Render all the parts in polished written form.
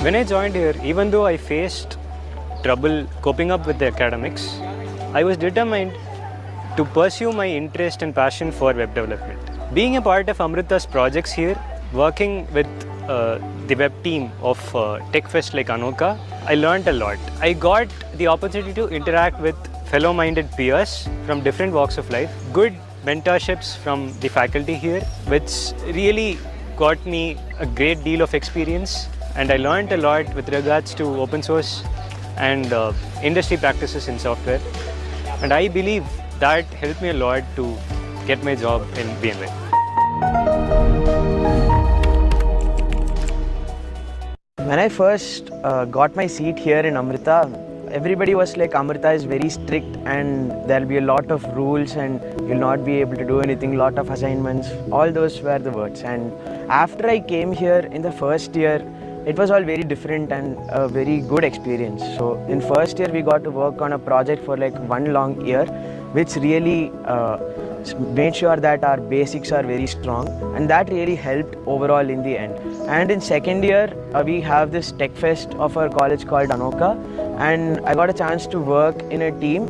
When I joined here, even though I faced trouble coping up with the academics, I was determined to pursue my interest and passion for web development. Being a part of Amrita's projects here, working with the web team of tech fest like Anoka, I learned a lot. I got the opportunity to interact with fellow-minded peers from different walks of life, good mentorships from the faculty here, which really got me a great deal of experience, and I learned a lot with regards to open source and industry practices in software, and I believe that helped me a lot to get my job in BMA. When I first got my seat here in Amrita, everybody was like, Amrita is very strict and there'll be a lot of rules and you'll not be able to do anything, lot of assignments. All those were the words. And after I came here in the first year, it was all very different and a very good experience. So in first year, we got to work on a project for like 1 long year, which really made sure that our basics are very strong, and that really helped overall in the end. And in second year, we have this tech fest of our college called Anoka, and I got a chance to work in a team,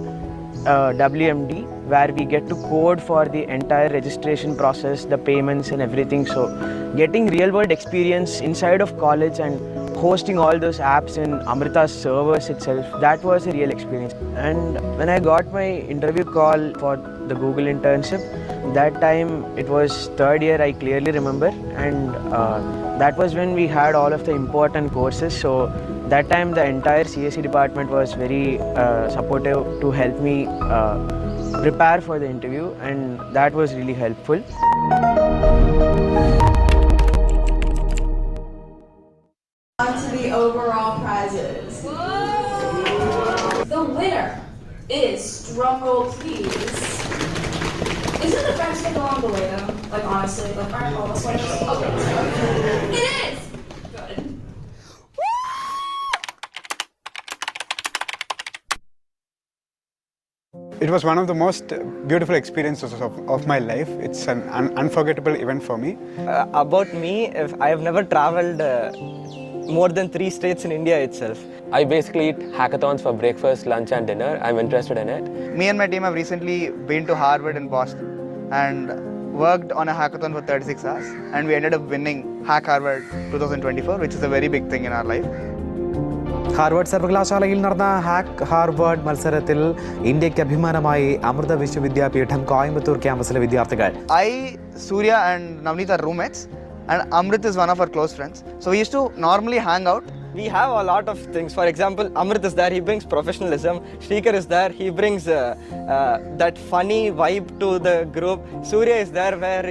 WMD, where we get to code for the entire registration process, the payments and everything. So getting real world experience inside of college and hosting all those apps in Amrita's servers itself, that was a real experience. And when I got my interview call for the Google internship, that time it was third year, I clearly remember, and that was when we had all of the important courses. So that time the entire CSE department was very supportive to help me prepare for the interview, and that was really helpful. On to the overall prizes. The winner is, drumroll please. Isn't the French thing along the way though? Like honestly, like aren't all the French? Okay, it is! Good. It was one of the most beautiful experiences of my life. It's an unforgettable event for me. About me, I have never traveled more than 3 states in India itself. I basically eat hackathons for breakfast, lunch and dinner. I'm interested in it. Me and my team have recently been to Harvard in Boston and worked on a hackathon for 36 hours, and we ended up winning HackHarvard 2024, which is a very big thing in our life. Harvard സർവകലാശാലയിൽ നടന്ന hack Harvard മത്സരത്തിൽ ഇന്ത്യയ്ക്ക് അഭിമാനമായി അമൃത വിശ്വവിദ്യാപീഠം കോയമ്പത്തൂർ ക്യാമ്പസിലെ വിദ്യാർത്ഥികൾ. I, Surya and Navneet are roommates, and Amrit is one of our close friends. So we used to normally hang out. We have a lot of things. For example, Amrit is there, he brings professionalism. Shrikar is there, he brings that funny vibe to the group. Surya is there where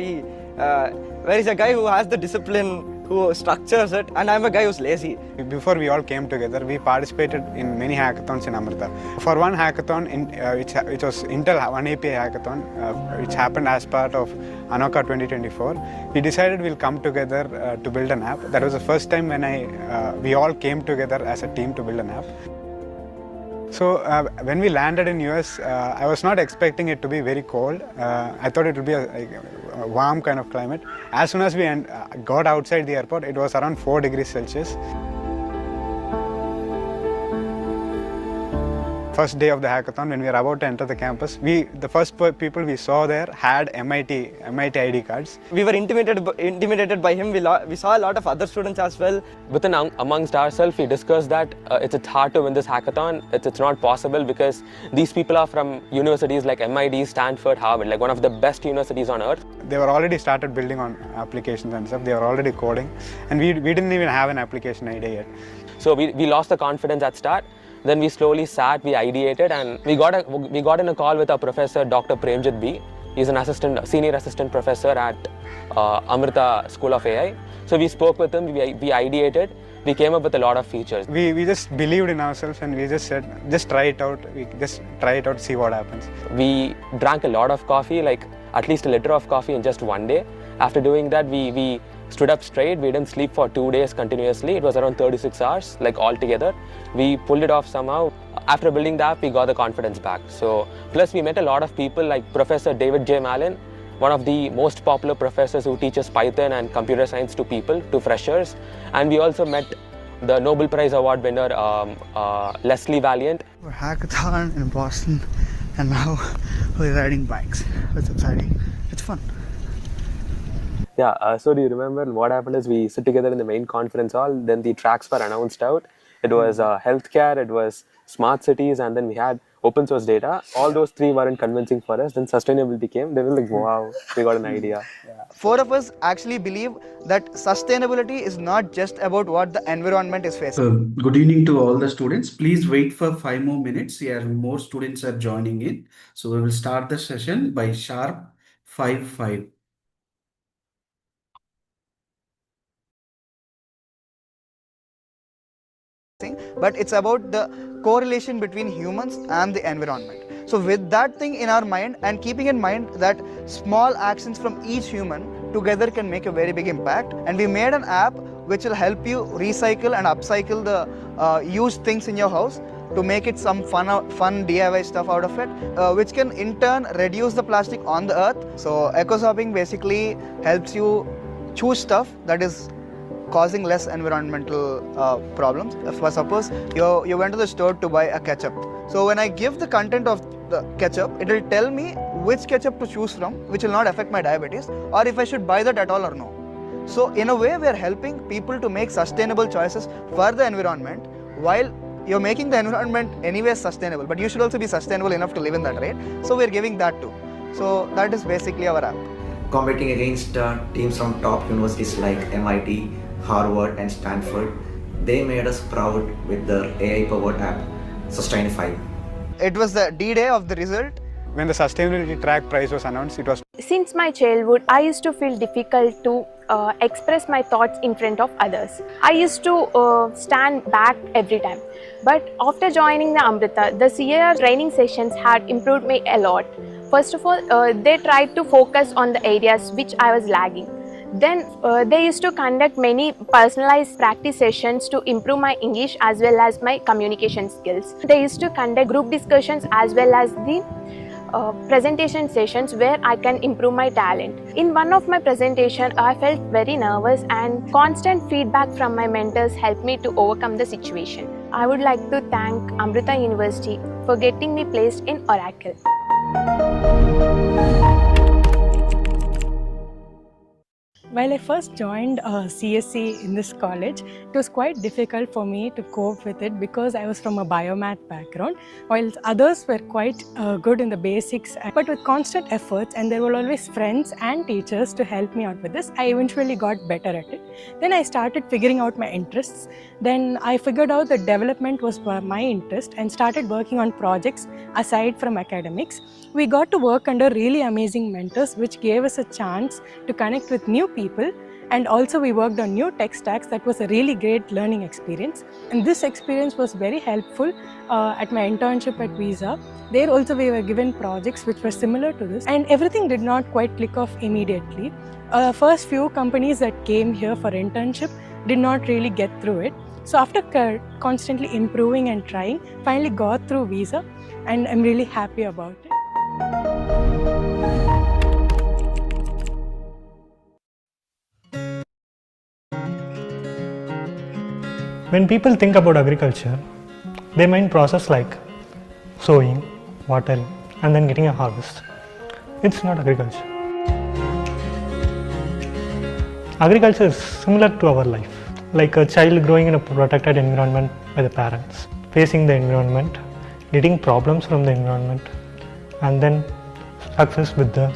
he's a guy who has the discipline, who structures it, and I'm a guy who's lazy. Before we all came together, we participated in many hackathons in Amrita. For one hackathon, which was Intel One API hackathon, which happened as part of Anoka 2024, we decided we'll come together to build an app. That was the first time when we all came together as a team to build an app. So when we landed in US, I was not expecting it to be very cold. I thought it would be a warm kind of climate. As soon as we got outside the airport, it was around 4 degrees Celsius. First day of the hackathon, when we were about to enter the campus, the first people we saw there had MIT ID cards. We were intimidated by him. We saw a lot of other students as well. Within amongst ourselves, we discussed that it's hard to win this hackathon. It's not possible because these people are from universities like MIT, Stanford, Harvard, like one of the best universities on earth. They were already started building on applications and stuff. They were already coding, and we didn't even have an application idea yet. So we lost the confidence at start. Then we slowly sat, we ideated, and we got in a call with our professor, Dr. Premjit B. He's an senior assistant professor at Amrita School of AI. So we spoke with him, we ideated, we came up with a lot of features. We just believed in ourselves, and we just said, just try it out. We just try it out, see what happens. We drank a lot of coffee, like at least a liter of coffee in just one day. After doing that, we stood up straight. We didn't sleep for 2 days continuously. It was around 36 hours, like all together. We pulled it off somehow. After building the app, we got the confidence back. So, plus we met a lot of people like Professor David J. Mallon, one of the most popular professors who teaches Python and computer science to people, to freshers. And we also met the Nobel Prize Award winner Leslie Valiant. We're hackathon in Boston, and now we're riding bikes. It's exciting. It's fun. Yeah, so do you remember what happened is we sit together in the main conference hall, then the tracks were announced out. It was healthcare, it was smart cities, and then we had open source data. All those three weren't convincing for us. Then sustainability came. They were like, wow, we got an idea. Four of us actually believe that sustainability is not just about what the environment is facing. Good evening to all the students. Please wait for 5 more minutes. Here, more students are joining in. So we will start the session by sharp 5:05. But it's about the correlation between humans and the environment. So with that thing in our mind, and keeping in mind that small actions from each human together can make a very big impact, and we made an app which will help you recycle and upcycle the used things in your house to make it some fun DIY stuff out of it, which can in turn reduce the plastic on the earth. So eco-shopping basically helps you choose stuff that is causing less environmental problems. For suppose you went to the store to buy a ketchup. So when I give the content of the ketchup, it will tell me which ketchup to choose from, which will not affect my diabetes, or if I should buy that at all or no. So in a way, we are helping people to make sustainable choices for the environment, while you're making the environment anyway sustainable, but you should also be sustainable enough to live in that, right? So we're giving that too. So that is basically our app. Competing against teams from top universities like MIT, Harvard and Stanford, they made us proud with their AI-powered app, Sustain-ify. It was the D-Day of the result. When the sustainability track prize was announced, it was Since my childhood, I used to feel difficult to express my thoughts in front of others. I used to stand back every time. But after joining the Amrita, the CAR training sessions had improved me a lot. First of all, they tried to focus on the areas which I was lagging. Then they used to conduct many personalized practice sessions to improve my English as well as my communication skills. They used to conduct group discussions as well as the presentation sessions where I can improve my talent. In one of my presentations, I felt very nervous, and constant feedback from my mentors helped me to overcome the situation. I would like to thank Amrita University for getting me placed in Oracle. While I first joined CSC in this college, it was quite difficult for me to cope with it because I was from a biomath background, while others were quite good in the basics. But with constant efforts, and there were always friends and teachers to help me out with this, I eventually got better at it. Then I started figuring out my interests. Then I figured out that development was my interest and started working on projects aside from academics. We got to work under really amazing mentors, which gave us a chance to connect with new people, and also we worked on new tech stacks. That was a really great learning experience, and this experience was very helpful at my internship at Visa. There also we were given projects which were similar to this, and everything did not quite click off immediately. First few companies that came here for internship did not really get through it. So after constantly improving and trying, finally got through Visa, and I'm really happy about it. When people think about agriculture, they mind process like sowing, watering, and then getting a harvest. It's not agriculture. Agriculture is similar to our life, like a child growing in a protected environment by the parents, facing the environment, getting problems from the environment, and then success with the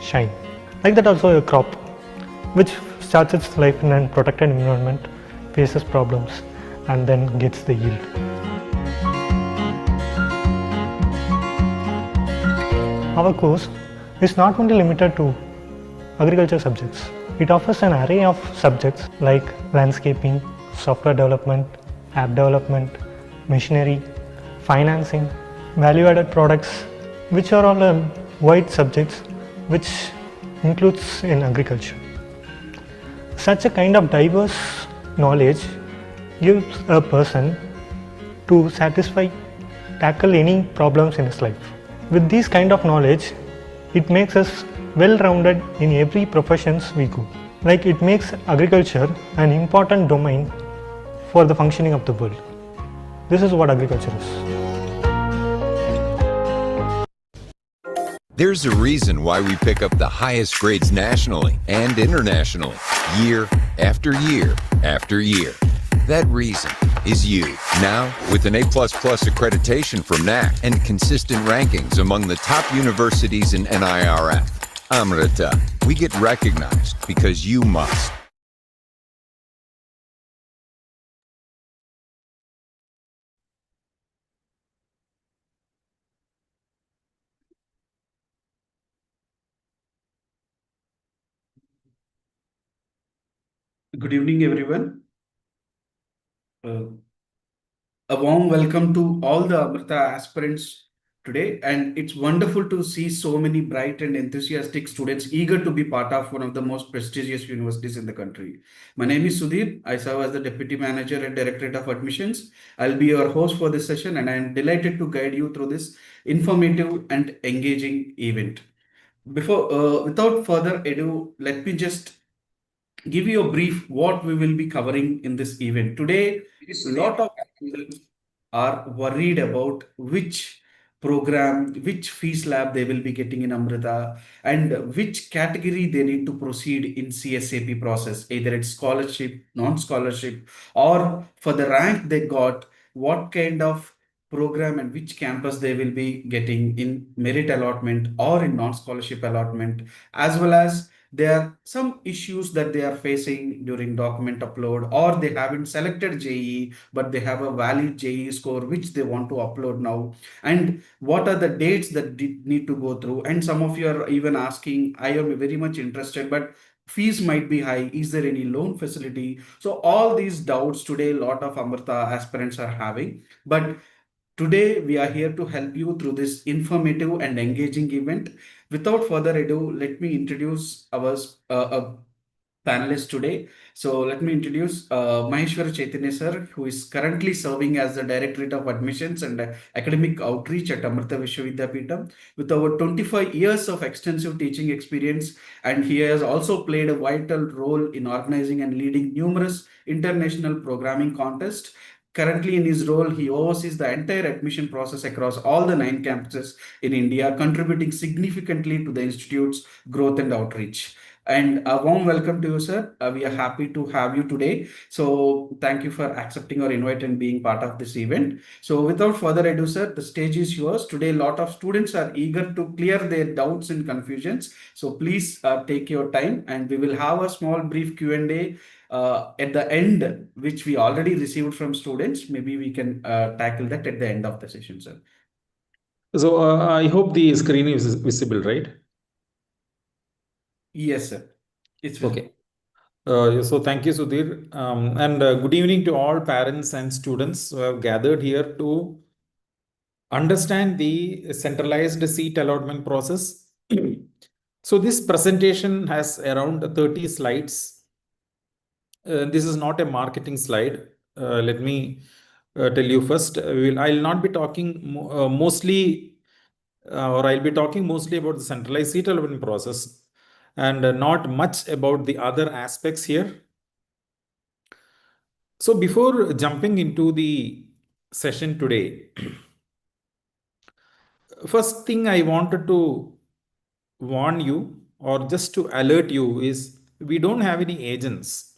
shine. Like that also a crop, which starts its life in a protected environment, faces problems, and then gets the yield. Our course is not only limited to agriculture subjects. It offers an array of subjects like landscaping, software development, app development, machinery, financing, value-added products, which are all wide subjects which includes in agriculture. Such a kind of diverse knowledge gives a person to tackle any problems in his life. With this kind of knowledge, it makes us well-rounded in every professions we go. Like it makes agriculture an important domain for the functioning of the world. This is what agriculture is. There's a reason why we pick up the highest grades nationally and internationally, year after year after year. That reason is you. Now, with an A++ accreditation from NAC and consistent rankings among the top universities in NIRF, Amrita, we get recognized because you must. Good evening, everyone. A warm welcome to all the Amrita aspirants today, and it's wonderful to see so many bright and enthusiastic students eager to be part of one of the most prestigious universities in the country. My name is Sudhir. I serve as the Deputy Manager at Directorate of Admissions. I'll be your host for this session, and I'm delighted to guide you through this informative and engaging event. Without further ado, let me just give you a brief what we will be covering in this event. Today, a lot of students are worried about which program, which fees lab they will be getting in Amrita, and which category they need to proceed in CSAP process, either it's scholarship, non-scholarship, or for the rank they got, what kind of program and which campus they will be getting in merit allotment or in non-scholarship allotment, as well as there are some issues that they are facing during document upload, or they haven't selected JE but they have a valid JE score which they want to upload now, and what are the dates that need to go through. And some of you are even asking, I am very much interested, but fees might be high, is there any loan facility? So all these doubts today a lot of Amrita aspirants are having, but today, we are here to help you through this informative and engaging event. Without further ado, let me introduce our panelists today. So let me introduce Maheshwar Chaitanya sir, who is currently serving as the Directorate of Admissions and Academic Outreach at Amrita Vishwavidyapeetham with over 25 years of extensive teaching experience, and he has also played a vital role in organizing and leading numerous international programming contests. Currently, in his role, he oversees the entire admission process across all the 9 campuses in India, contributing significantly to the Institute's growth and outreach. And a warm welcome to you, sir. We are happy to have you today. So thank you for accepting our invite and being part of this event. So without further ado, sir, the stage is yours. Today, a lot of students are eager to clear their doubts and confusions. So please take your time, and we will have a small brief Q&A at the end, which we already received from students. Maybe we can tackle that at the end of the session, sir. So I hope the screen is visible, right? Yes, sir. It's visible. Okay. So thank you, Sudhir. And good evening to all parents and students who have gathered here to understand the centralized seat allotment process. So this presentation has around 30 slides. This is not a marketing slide. Let me tell you first. I'll not be talking mostly, or I'll be talking mostly about the centralized seat allotment process, and not much about the other aspects here. So before jumping into the session today, first thing I wanted to warn you, or just to alert you, is we don't have any agents.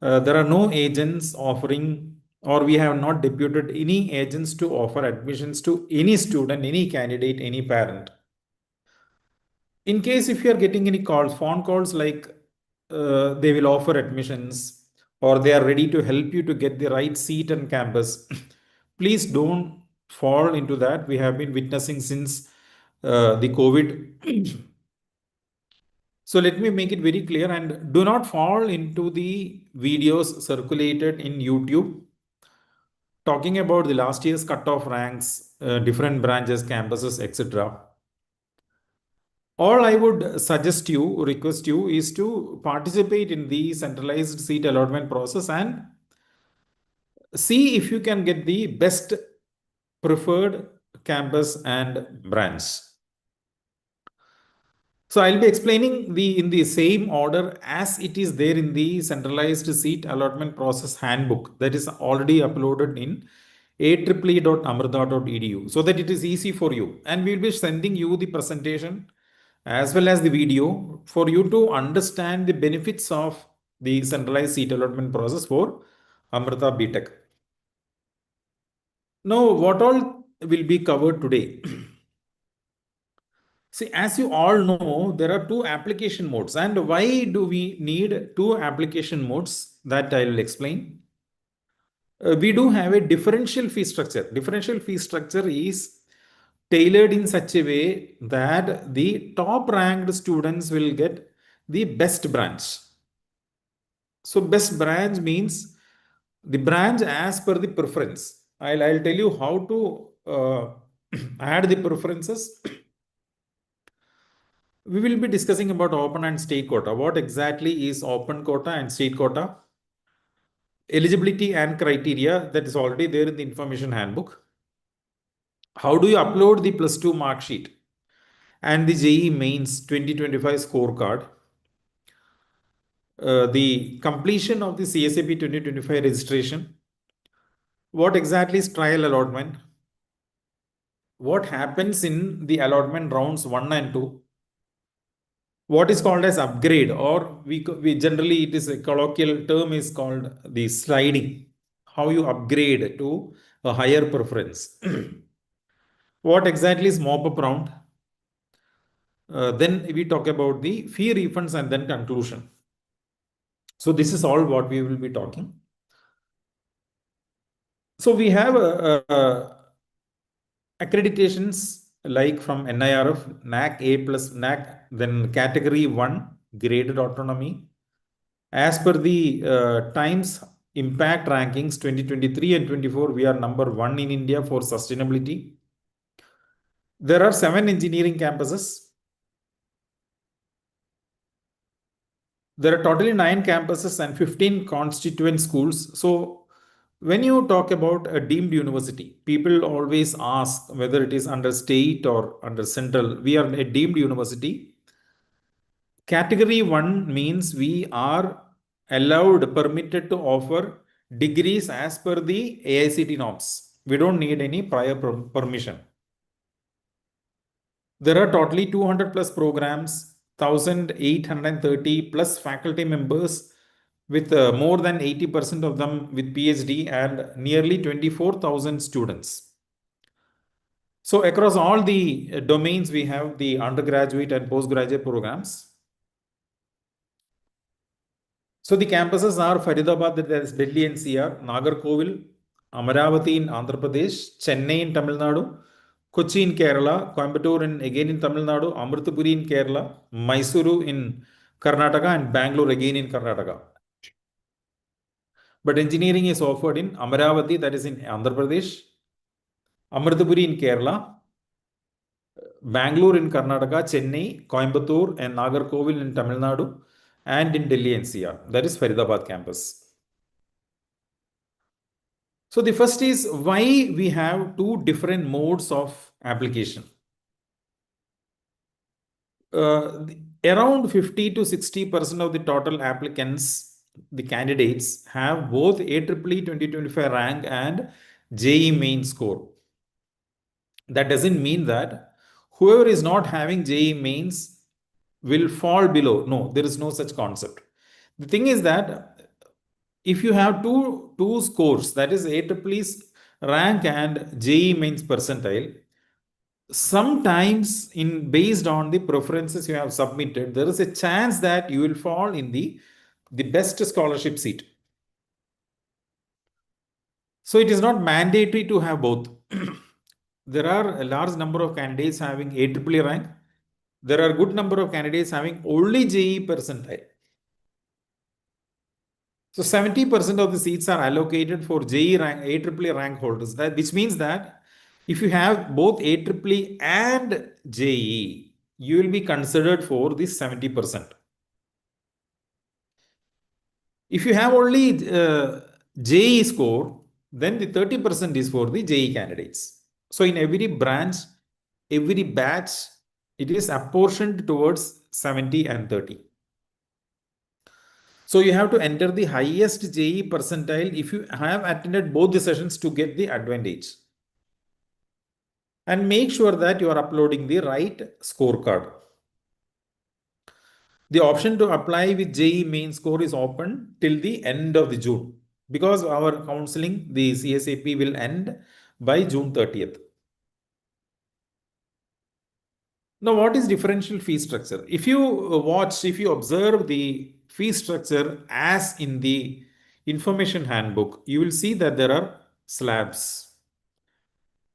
There are no agents offering, or we have not deputed any agents to offer admissions to any student, any candidate, any parent. In case if you are getting any calls, phone calls like they will offer admissions, or they are ready to help you to get the right seat and campus, please don't fall into that. We have been witnessing since the COVID. So let me make it very clear, and do not fall into the videos circulated in YouTube talking about the last year's cutoff ranks, different branches, campuses, etc. All I would suggest you, request you, is to participate in the centralized seat allotment process and see if you can get the best preferred campus and branch. So I'll be explaining in the same order as it is there in the centralized seat allotment process handbook that is already uploaded in aee.amrita.edu so that it is easy for you. And we'll be sending you the presentation as well as the video for you to understand the benefits of the centralized seat allotment process for Amrita B.Tech. Now, what all will be covered today? See, as you all know, there are two application modes. And why do we need two application modes? That I will explain. We do have a differential fee structure. Differential fee structure is tailored in such a way that the top ranked students will get the best branch. So best branch means the branch as per the preference. I'll tell you how to add the preferences. We will be discussing about open and state quota. What exactly is open quota and state quota? Eligibility and criteria, that is already there in the information handbook. How do you upload the +2 mark sheet and the JEE mains 2025 scorecard? The completion of the CSAP 2025 registration. What exactly is trial allotment? What happens in the allotment rounds 1 and 2? What is called as upgrade, or we generally, it is a colloquial term is called the sliding. How you upgrade to a higher preference. What exactly is Mop Up Round? Then we talk about the fee refunds and then conclusion. So this is all what we will be talking. So we have accreditations like from NIRF, NAC A plus NAC, then category 1 graded autonomy. As per the Times Impact Rankings 2023 and 24, we are number 1 in India for sustainability. There are 7 engineering campuses. There are totally 9 campuses and 15 constituent schools. So when you talk about a deemed university, people always ask whether it is under state or under central. We are a deemed university. Category 1 means we are allowed, permitted to offer degrees as per the AICTE norms. We don't need any prior permission. There are totally 200 plus programs, 1,830 plus faculty members, with more than 80% of them with PhD and nearly 24,000 students. So across all the domains, we have the undergraduate and postgraduate programs. So the campuses are Faridabad, that is Delhi NCR, Nagarkovil, Amaravati in Andhra Pradesh, Chennai in Tamil Nadu, Kochi in Kerala, Coimbatore again in Tamil Nadu, Amritapuri in Kerala, Mysuru in Karnataka, and Bangalore again in Karnataka. But engineering is offered in Amaravati, that is in Andhra Pradesh, Amritapuri in Kerala, Bangalore in Karnataka, Chennai, Coimbatore, and Nagarkovil in Tamil Nadu, and in Delhi NCR, that is Faridabad campus. So the first is why we have two different modes of application. Around 50 to 60% of the total applicants, the candidates, have both AEEE 2025 rank and JEE main score. That doesn't mean that whoever is not having JEE mains will fall below. No, there is no such concept. The thing is that if you have two scores, that is AEE's rank and JEE mains percentile, sometimes based on the preferences you have submitted, there is a chance that you will fall in the best scholarship seat. So it is not mandatory to have both. There are a large number of candidates having AEEE rank. There are a good number of candidates having only JEE percentile. So 70% of the seats are allocated for JEE rank, AEEE rank holders. Which means that if you have both AEEE and JEE, you will be considered for this 70%. If you have only JEE score, then the 30% is for the JEE candidates. So in every branch, every batch, It is apportioned towards 70 and 30. So you have to enter the highest JE percentile if you have attended both the sessions to get the advantage. And make sure that you are uploading the right scorecard. The option to apply with JE main score is open till the end of the June, because our counseling, the CSAP, will end by June 30th. Now, what is differential fee structure? If you observe the fee structure as in the information handbook, you will see that there are slabs.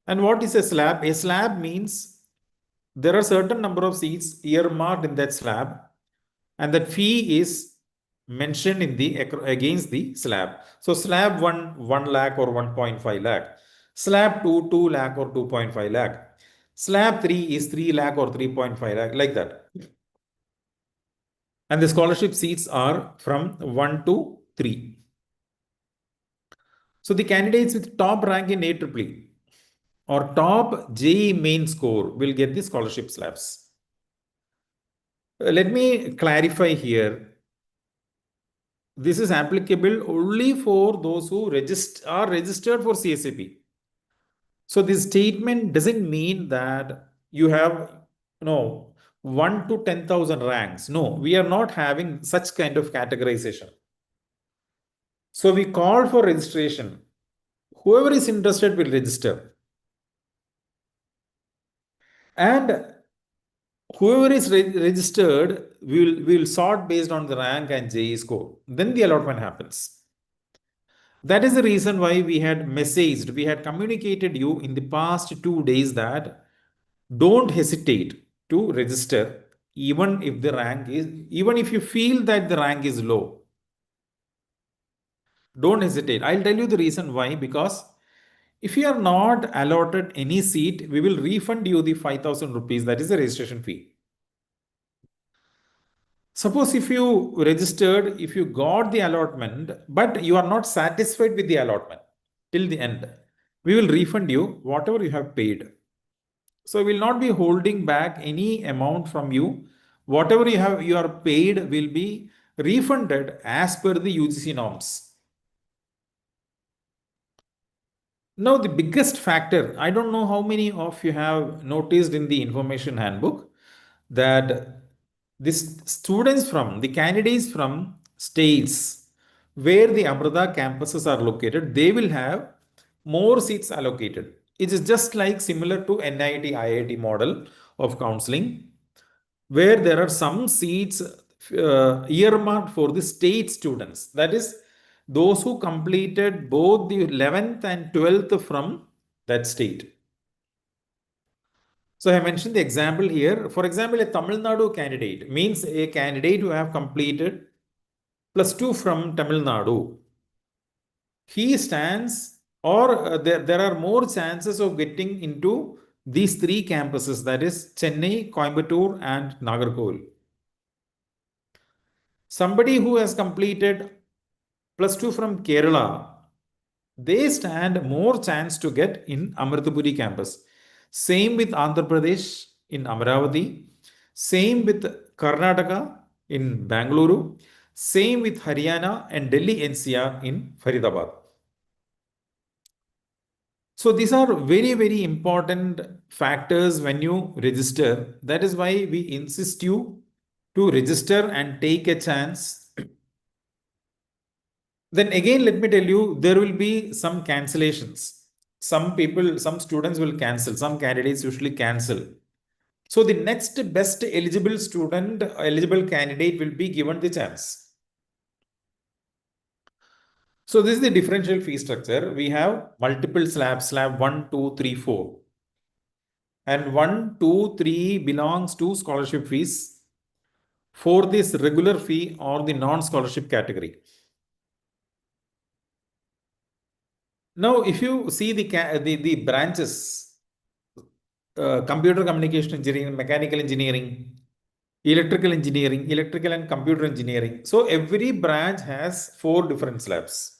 And what is a slab? A slab means there are certain number of seats earmarked in that slab, and that fee is mentioned in the against the slab. So slab 1 lakh or 1.5 lakh. Slab 2 lakh or 2.5 lakh. Slab 3 is 3 lakh or 3.5 lakh, like that. And the scholarship seats are from 1 to 3. So the candidates with top rank in AEEE or top JEE main score will get the scholarship slabs. Let me clarify here. This is applicable only for those who are registered for CSAP. So this statement doesn't mean that you have 1 to 10,000 ranks. No, we are not having such kind of categorization. So we call for registration. Whoever is interested will register. And whoever is registered will sort based on the rank and JE score. Then the allotment happens. That is the reason why we had communicated you in the past 2 days that don't hesitate to register even if you feel that the rank is low. Don't hesitate. I'll tell you the reason why. Because if you are not allotted any seat, we will refund you the 5,000 rupees. That is the registration fee. Suppose if you registered, if you got the allotment, but you are not satisfied with the allotment till the end, we will refund you whatever you have paid. So we will not be holding back any amount from you. Whatever you are paid will be refunded as per the UGC norms. Now the biggest factor, I don't know how many of you have noticed in the information handbook that the candidates from states where the Amrita campuses are located, they will have more seats allocated. It is just like similar to NIT IIT model of counseling, where there are some seats earmarked for the state students. That is, those who completed both the 11th and 12th from that state. So I mentioned the example here. For example, a Tamil Nadu candidate means a candidate who have completed +2 from Tamil Nadu. He stands, or there are more chances of getting into these 3 campuses, that is Chennai, Coimbatore and Nagarkoil. Somebody who has completed +2 from Kerala, they stand more chance to get in Amritapuri campus. Same with Andhra Pradesh in Amaravati. Same with Karnataka in Bangalore. Same with Haryana and Delhi NCR in Faridabad. So these are very, very important factors when you register. That is why we insist you to register and take a chance. Then again, let me tell you, there will be some cancellations. Some students will cancel. Some candidates usually cancel. So the next best eligible candidate will be given the chance. So this is the differential fee structure. We have multiple slabs, slab 1, 2, 3, 4. And 1, 2, 3 belongs to scholarship fees for this regular fee or the non-scholarship category. Now, if you see the branches, computer communication engineering, mechanical engineering, electrical engineering, electrical and computer engineering. So every branch has 4 different slabs.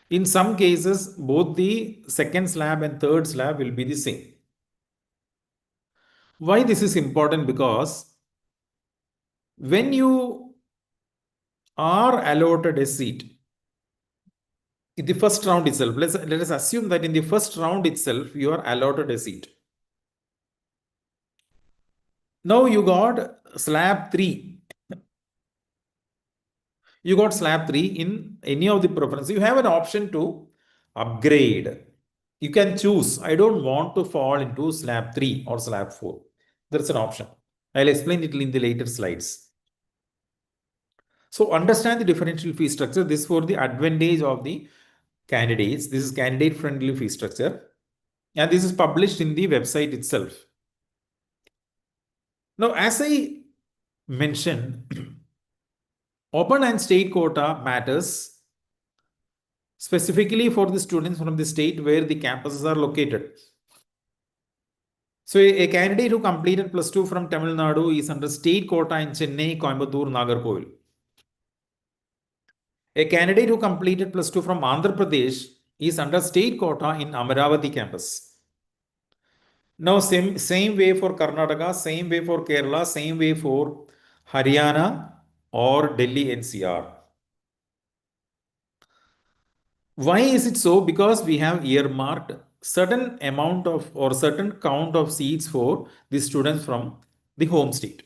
In some cases, both the second slab and third slab will be the same. Why this is important? Because when you are allotted a seat in the first round itself, let us assume that in the first round itself, you are allotted a seat. Now you got slab 3. You got slab 3 in any of the preferences. You have an option to upgrade. You can choose, I don't want to fall into slab 3 or slab 4. There's an option. I'll explain it in the later slides. So understand the differential fee structure. This is for the advantage of the candidates. This is candidate friendly fee structure. And this is published in the website itself. Now, as I mentioned, open and state quota matters specifically for the students from the state where the campuses are located. So a candidate who completed +2 from Tamil Nadu is under state quota in Chennai, Coimbatore, Nagarkoil. A candidate who completed +2 from Andhra Pradesh is under state quota in Amaravati campus. Now same way for Karnataka, same way for Kerala, same way for Haryana or Delhi NCR. Why is it so? Because we have earmarked certain amount of or certain count of seats for the students from the home state.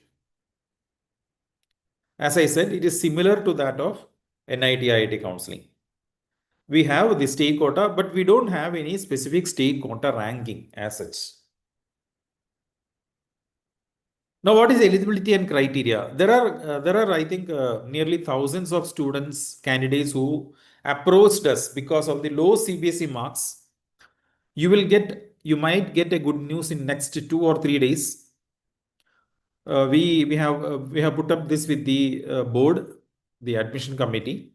As I said, it is similar to that of NIT IIT counseling. We have the state quota, but we don't have any specific state quota ranking as such. Now, what is eligibility and criteria? There are I think nearly thousands of students, candidates who approached us because of the low CBSE marks. You might get a good news in next 2 or 3 days. We have put up this with the board, the admission committee.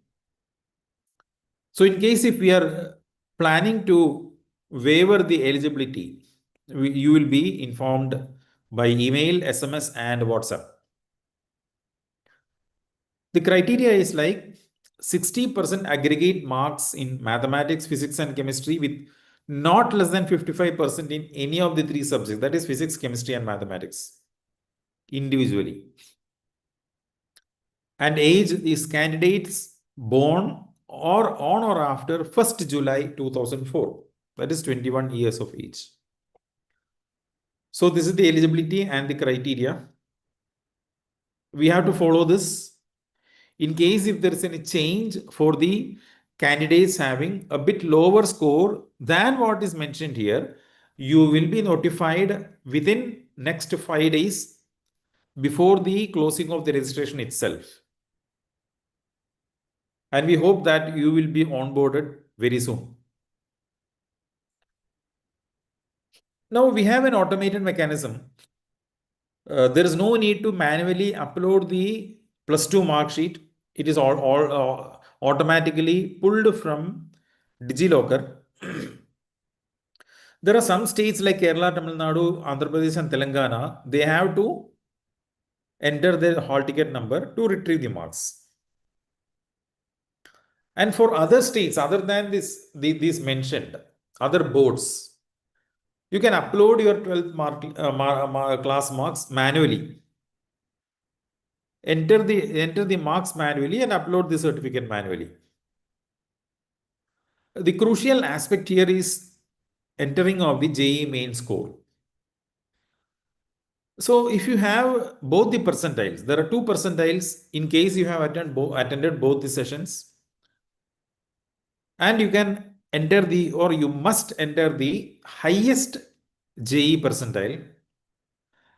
So in case if we are planning to waiver the eligibility, you will be informed by email, SMS and WhatsApp. The criteria is like 60% aggregate marks in mathematics, physics and chemistry with not less than 55% in any of the 3 subjects, that is physics, chemistry and mathematics individually. And age is candidates born or on or after 1st July 2004, that is 21 years of age. So this is the eligibility and the criteria. We have to follow this. In case if there is any change for the candidates having a bit lower score than what is mentioned here, you will be notified within next 5 days before the closing of the registration itself. And we hope that you will be onboarded very soon. Now we have an automated mechanism. There is no need to manually upload the +2 mark sheet. It is all automatically pulled from DigiLocker. There are some states like Kerala, Tamil Nadu, Andhra Pradesh and Telangana. They have to enter their hall ticket number to retrieve the marks. And for other states, other than these mentioned, other boards, you can upload your 12th class marks manually. Enter the marks manually and upload the certificate manually. The crucial aspect here is entering of the JEE main score. So if you have both the percentiles, there are 2 percentiles in case you have attended both the sessions. And you can enter you must enter the highest JEE percentile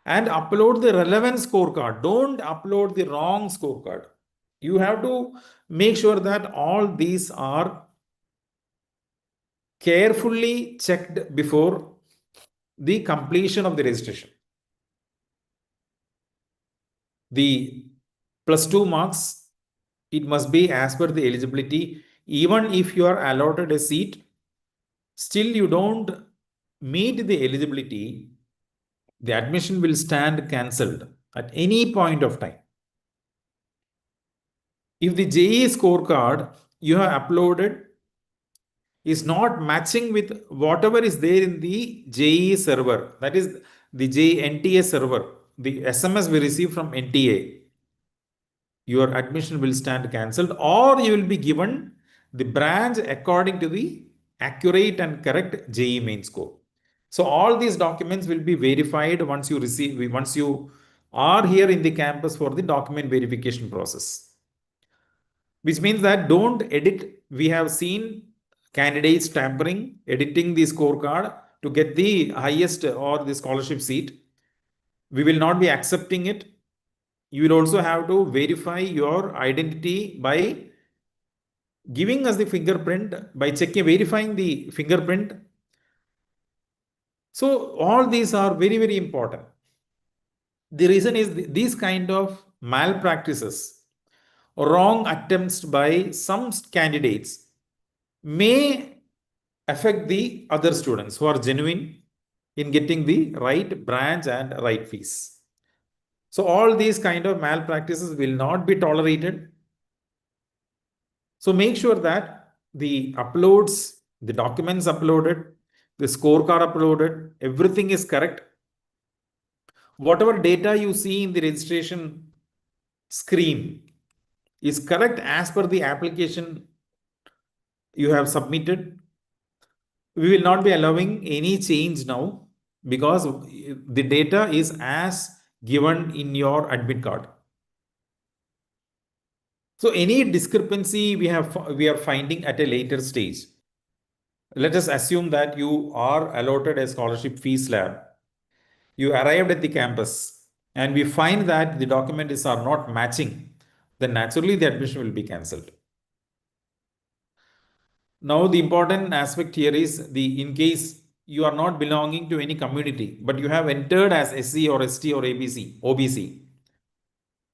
and upload the relevant scorecard. Don't upload the wrong scorecard. You have to make sure that all these are carefully checked before the completion of the registration. The +2 marks, it must be as per the eligibility. Even if you are allotted a seat, still you don't meet the eligibility, the admission will stand cancelled at any point of time. If the JEE scorecard you have uploaded is not matching with whatever is there in the JEE server, that is the NTA server, the SMS we receive from NTA, your admission will stand cancelled, or you will be given the branch according to the accurate and correct JEE main score. So all these documents will be verified once you are here in the campus for the document verification process. Which means that don't edit. We have seen candidates tampering, editing the scorecard to get the highest or the scholarship seat. We will not be accepting it. You will also have to verify your identity by giving us the fingerprint, by verifying the fingerprint. So all these are very, very important. The reason is these kind of malpractices, wrong attempts by some candidates may affect the other students who are genuine in getting the right branch and right fees. So all these kind of malpractices will not be tolerated. So make sure that the uploads, the documents uploaded, the scorecard uploaded, everything is correct. Whatever data you see in the registration screen is correct as per the application you have submitted. We will not be allowing any change now because the data is as given in your admit card. So any discrepancy we are finding at a later stage. Let us assume that you are allotted a scholarship fee slab. You arrived at the campus and we find that the documents are not matching. Then naturally the admission will be cancelled. Now the important aspect here is in case you are not belonging to any community, but you have entered as SC or ST or OBC,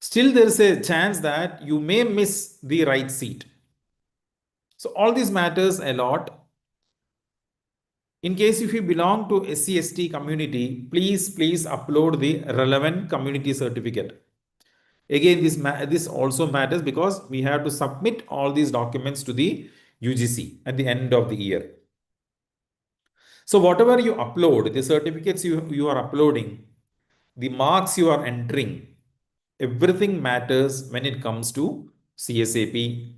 still there is a chance that you may miss the right seat. So all this matters a lot. In case if you belong to SC ST community, please upload the relevant community certificate. Again, this also matters because we have to submit all these documents to the UGC at the end of the year. So whatever you upload, the certificates you are uploading, the marks you are entering, everything matters when it comes to CSAP.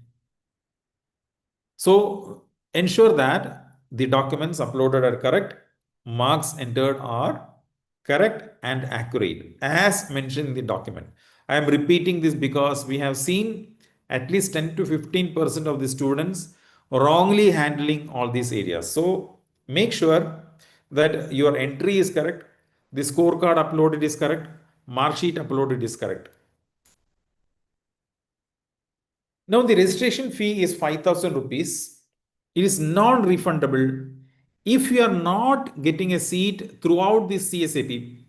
So ensure that the documents uploaded are correct, marks entered are correct and accurate as mentioned in the document. I am repeating this because we have seen at least 10 to 15% of the students wrongly handling all these areas. So make sure that your entry is correct, the scorecard uploaded is correct, mark sheet uploaded is correct. Now the registration fee is 5,000 rupees. It is non-refundable if you are not getting a seat throughout this CSAP,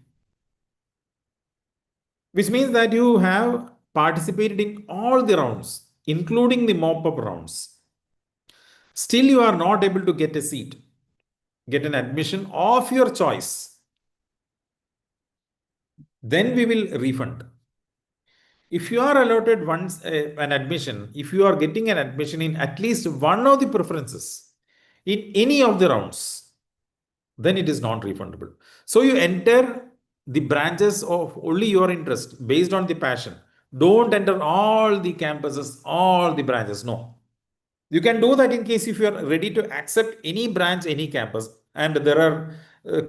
which means that you have participated in all the rounds, including the Mop Up Rounds. Still you are not able to get a seat, get an admission of your choice. Then we will refund. If you are allotted once an admission, if you are getting an admission in at least one of the preferences in any of the rounds, then it is non-refundable. So you enter the branches of only your interest based on the passion. Don't enter all the campuses, all the branches. No. You can do that in case if you are ready to accept any branch, any campus. And there are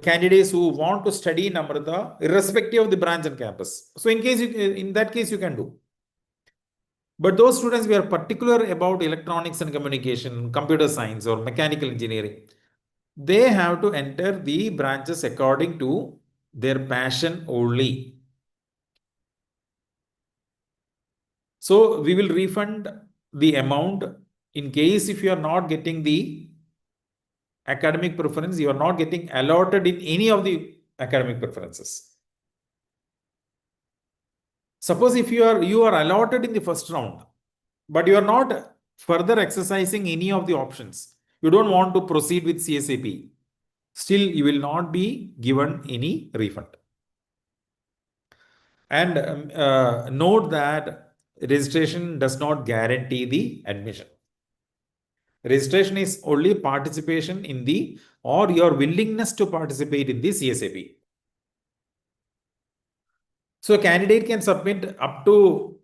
candidates who want to study in Amrita irrespective of the branch and campus. So in that case, you can do. But those students who are particular about electronics and communication, computer science or mechanical engineering, they have to enter the branches according to their passion only. So we will refund the amount in case if you are not getting the academic preference, you are not getting allotted in any of the academic preferences. Suppose if you are allotted in the first round, but you are not further exercising any of the options, you don't want to proceed with CSAP, still you will not be given any refund. And note that registration does not guarantee the admission. Registration is only participation in the or your willingness to participate in the CSAP. So a candidate can submit up to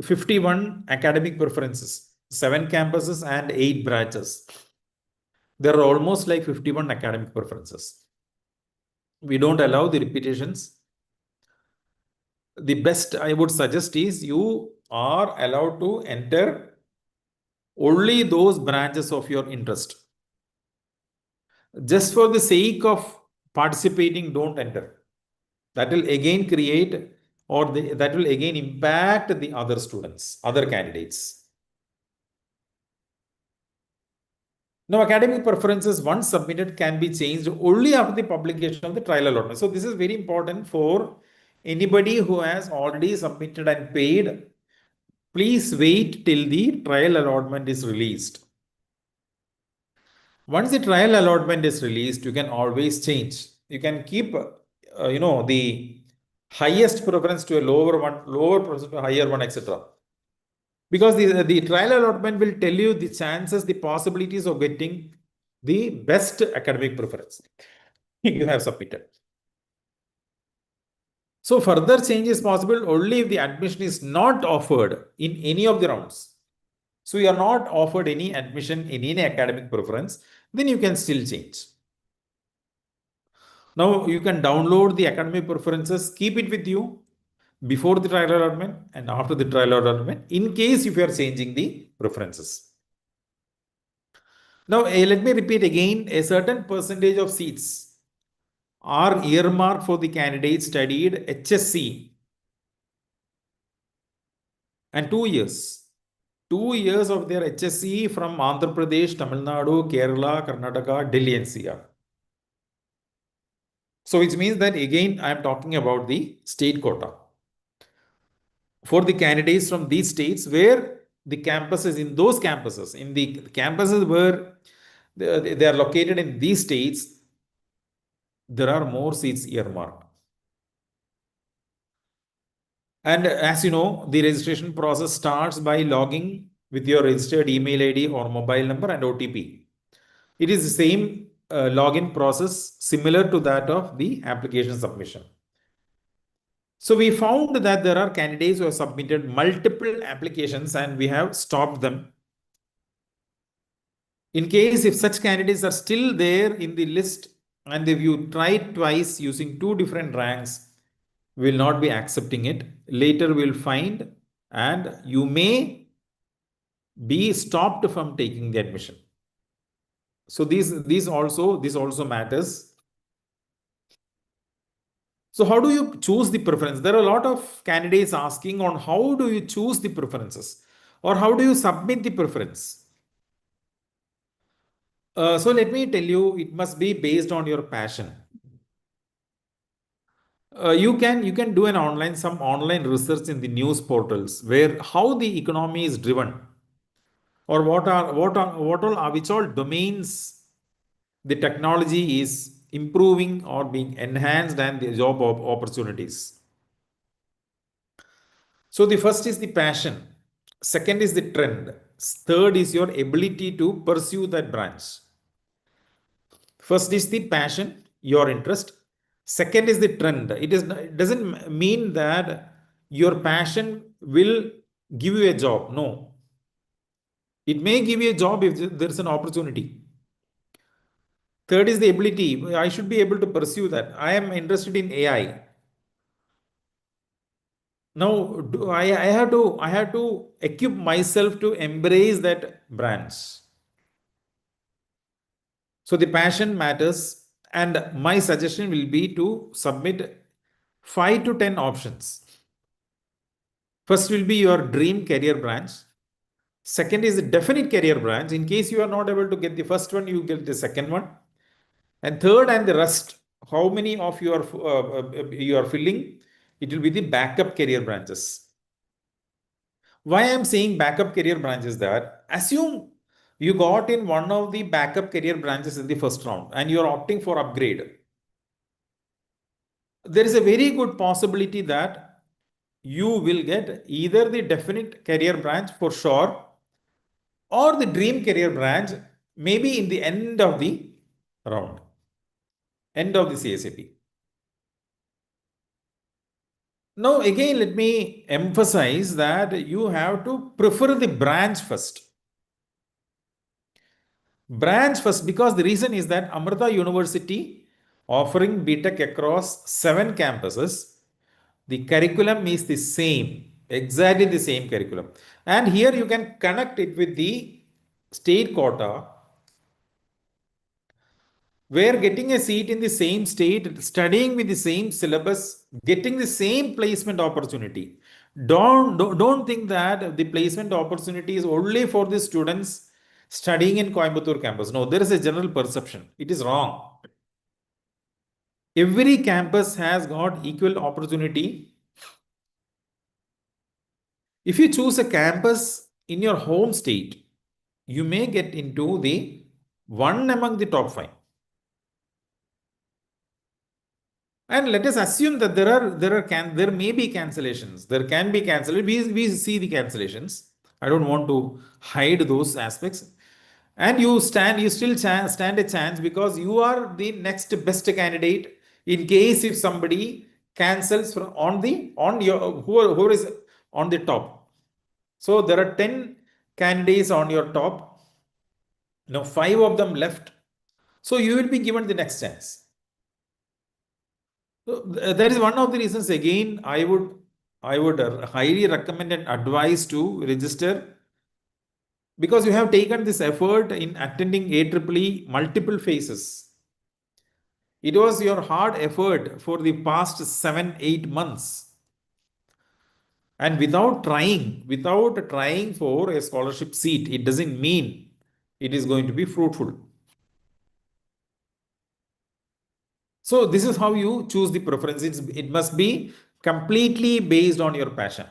51 academic preferences, 7 campuses and 8 branches. There are almost like 51 academic preferences. We don't allow the repetitions. The best I would suggest is you are allowed to enter only those branches of your interest. Just for the sake of participating, don't enter. That will again create that will again impact the other students, other candidates. Now, academic preferences once submitted can be changed only after the publication of the trial allotment. So this is very important for anybody who has already submitted and paid. Please wait till the trial allotment is released. Once the trial allotment is released, you can always change. You can keep, the highest preference to a lower one, lower preference to a higher one, etc. Because the trial allotment will tell you the chances, the possibilities of getting the best academic preference you have submitted. So further change is possible only if the admission is not offered in any of the rounds. So you are not offered any admission in any academic preference, then you can still change. Now you can download the academic preferences, keep it with you before the trial allotment and after the trial allotment in case if you are changing the preferences. Now let me repeat again, a certain percentage of seats are earmarked for the candidates studied HSC and 2 years. 2 years of their HSC from Andhra Pradesh, Tamil Nadu, Kerala, Karnataka, Delhi NCR. So which means that again I am talking about the state quota. For the candidates from these states where the campuses, in those campuses, in the campuses where they are located in these states, there are more seats earmarked. And as you know, the registration process starts by logging with your registered email ID or mobile number and OTP. It is the same login process similar to that of the application submission. So we found that there are candidates who have submitted multiple applications and we have stopped them. In case if such candidates are still there in the list and if you try twice using 2 different ranks, we will not be accepting it. Later we will find and you may be stopped from taking the admission. So this also matters. So how do you choose the preference? There are a lot of candidates asking on how do you choose the preferences or how do you submit the preference? So let me tell you, it must be based on your passion. You can do some online research in the news portals where how the economy is driven or which all domains the technology is improving or being enhanced and the job opportunities. So the first is the passion, second is the trend, third is your ability to pursue that branch. First is the passion, your interest. Second is the trend. It doesn't mean that your passion will give you a job. No. It may give you a job if there is an opportunity. Third is the ability. I should be able to pursue that. I am interested in AI. Now I have to equip myself to embrace that branch. So the passion matters, and my suggestion will be to submit 5 to 10 options. First will be your dream career branch. Second is the definite career branch. In case you are not able to get the first one, you get the second one. And third and the rest, how many of you are filling, it will be the backup career branches. Why I am saying backup career branches that assume you got in one of the backup career branches in the first round and you are opting for upgrade. There is a very good possibility that you will get either the definite career branch for sure or the dream career branch maybe in the end of the round, end of the CSAP. Now, again, let me emphasize that you have to prefer the branch first. Branch first, because the reason is that Amrita University offering B.Tech across 7 campuses, the curriculum is the same, exactly the same curriculum. And here you can connect it with the state quota, where getting a seat in the same state, studying with the same syllabus, getting the same placement opportunity. Don't think that the placement opportunity is only for the students studying in Coimbatore campus. No, there is a general perception. It is wrong. Every campus has got equal opportunity. If you choose a campus in your home state, you may get into the one among the top 5. And let us assume that there may be cancellations. There can be cancellations. We see the cancellations. I don't want to hide those aspects. And you still stand a chance because you are the next best candidate in case if somebody cancels on your who is on the top. So there are 10 candidates on your top. Now 5 of them left. So you will be given the next chance. So that is one of the reasons. Again, I would highly recommend and advise to register, because you have taken this effort in attending AEEE multiple phases. It was your hard effort for the past 7-8 months. And without trying for a scholarship seat, it doesn't mean it is going to be fruitful. So this is how you choose the preferences. It must be completely based on your passion.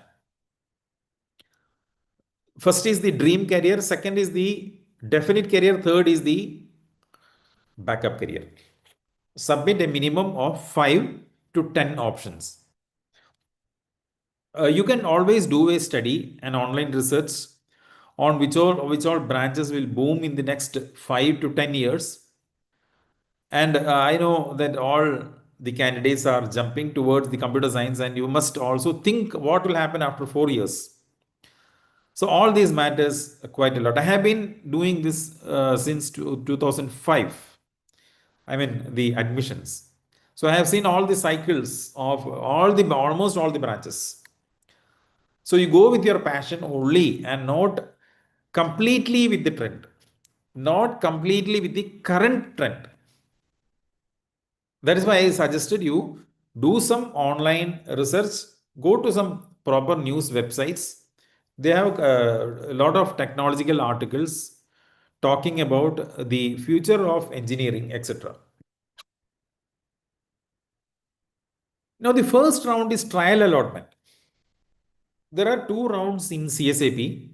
First is the dream career, second is the definite career, third is the backup career. Submit a minimum of 5 to 10 options. You can always do a study, an online research on which all branches will boom in the next 5 to 10 years. And I know that all the candidates are jumping towards the computer science, and you must also think what will happen after 4 years. So all these matters quite a lot. I have been doing this since 2005. I mean the admissions. So I have seen all the cycles of almost all the branches. So you go with your passion only and not completely with the trend, not completely with the current trend. That is why I suggested you do some online research, go to some proper news websites. They have a lot of technological articles talking about the future of engineering, etc. Now, the first round is trial allotment. There are 2 rounds in CSAP,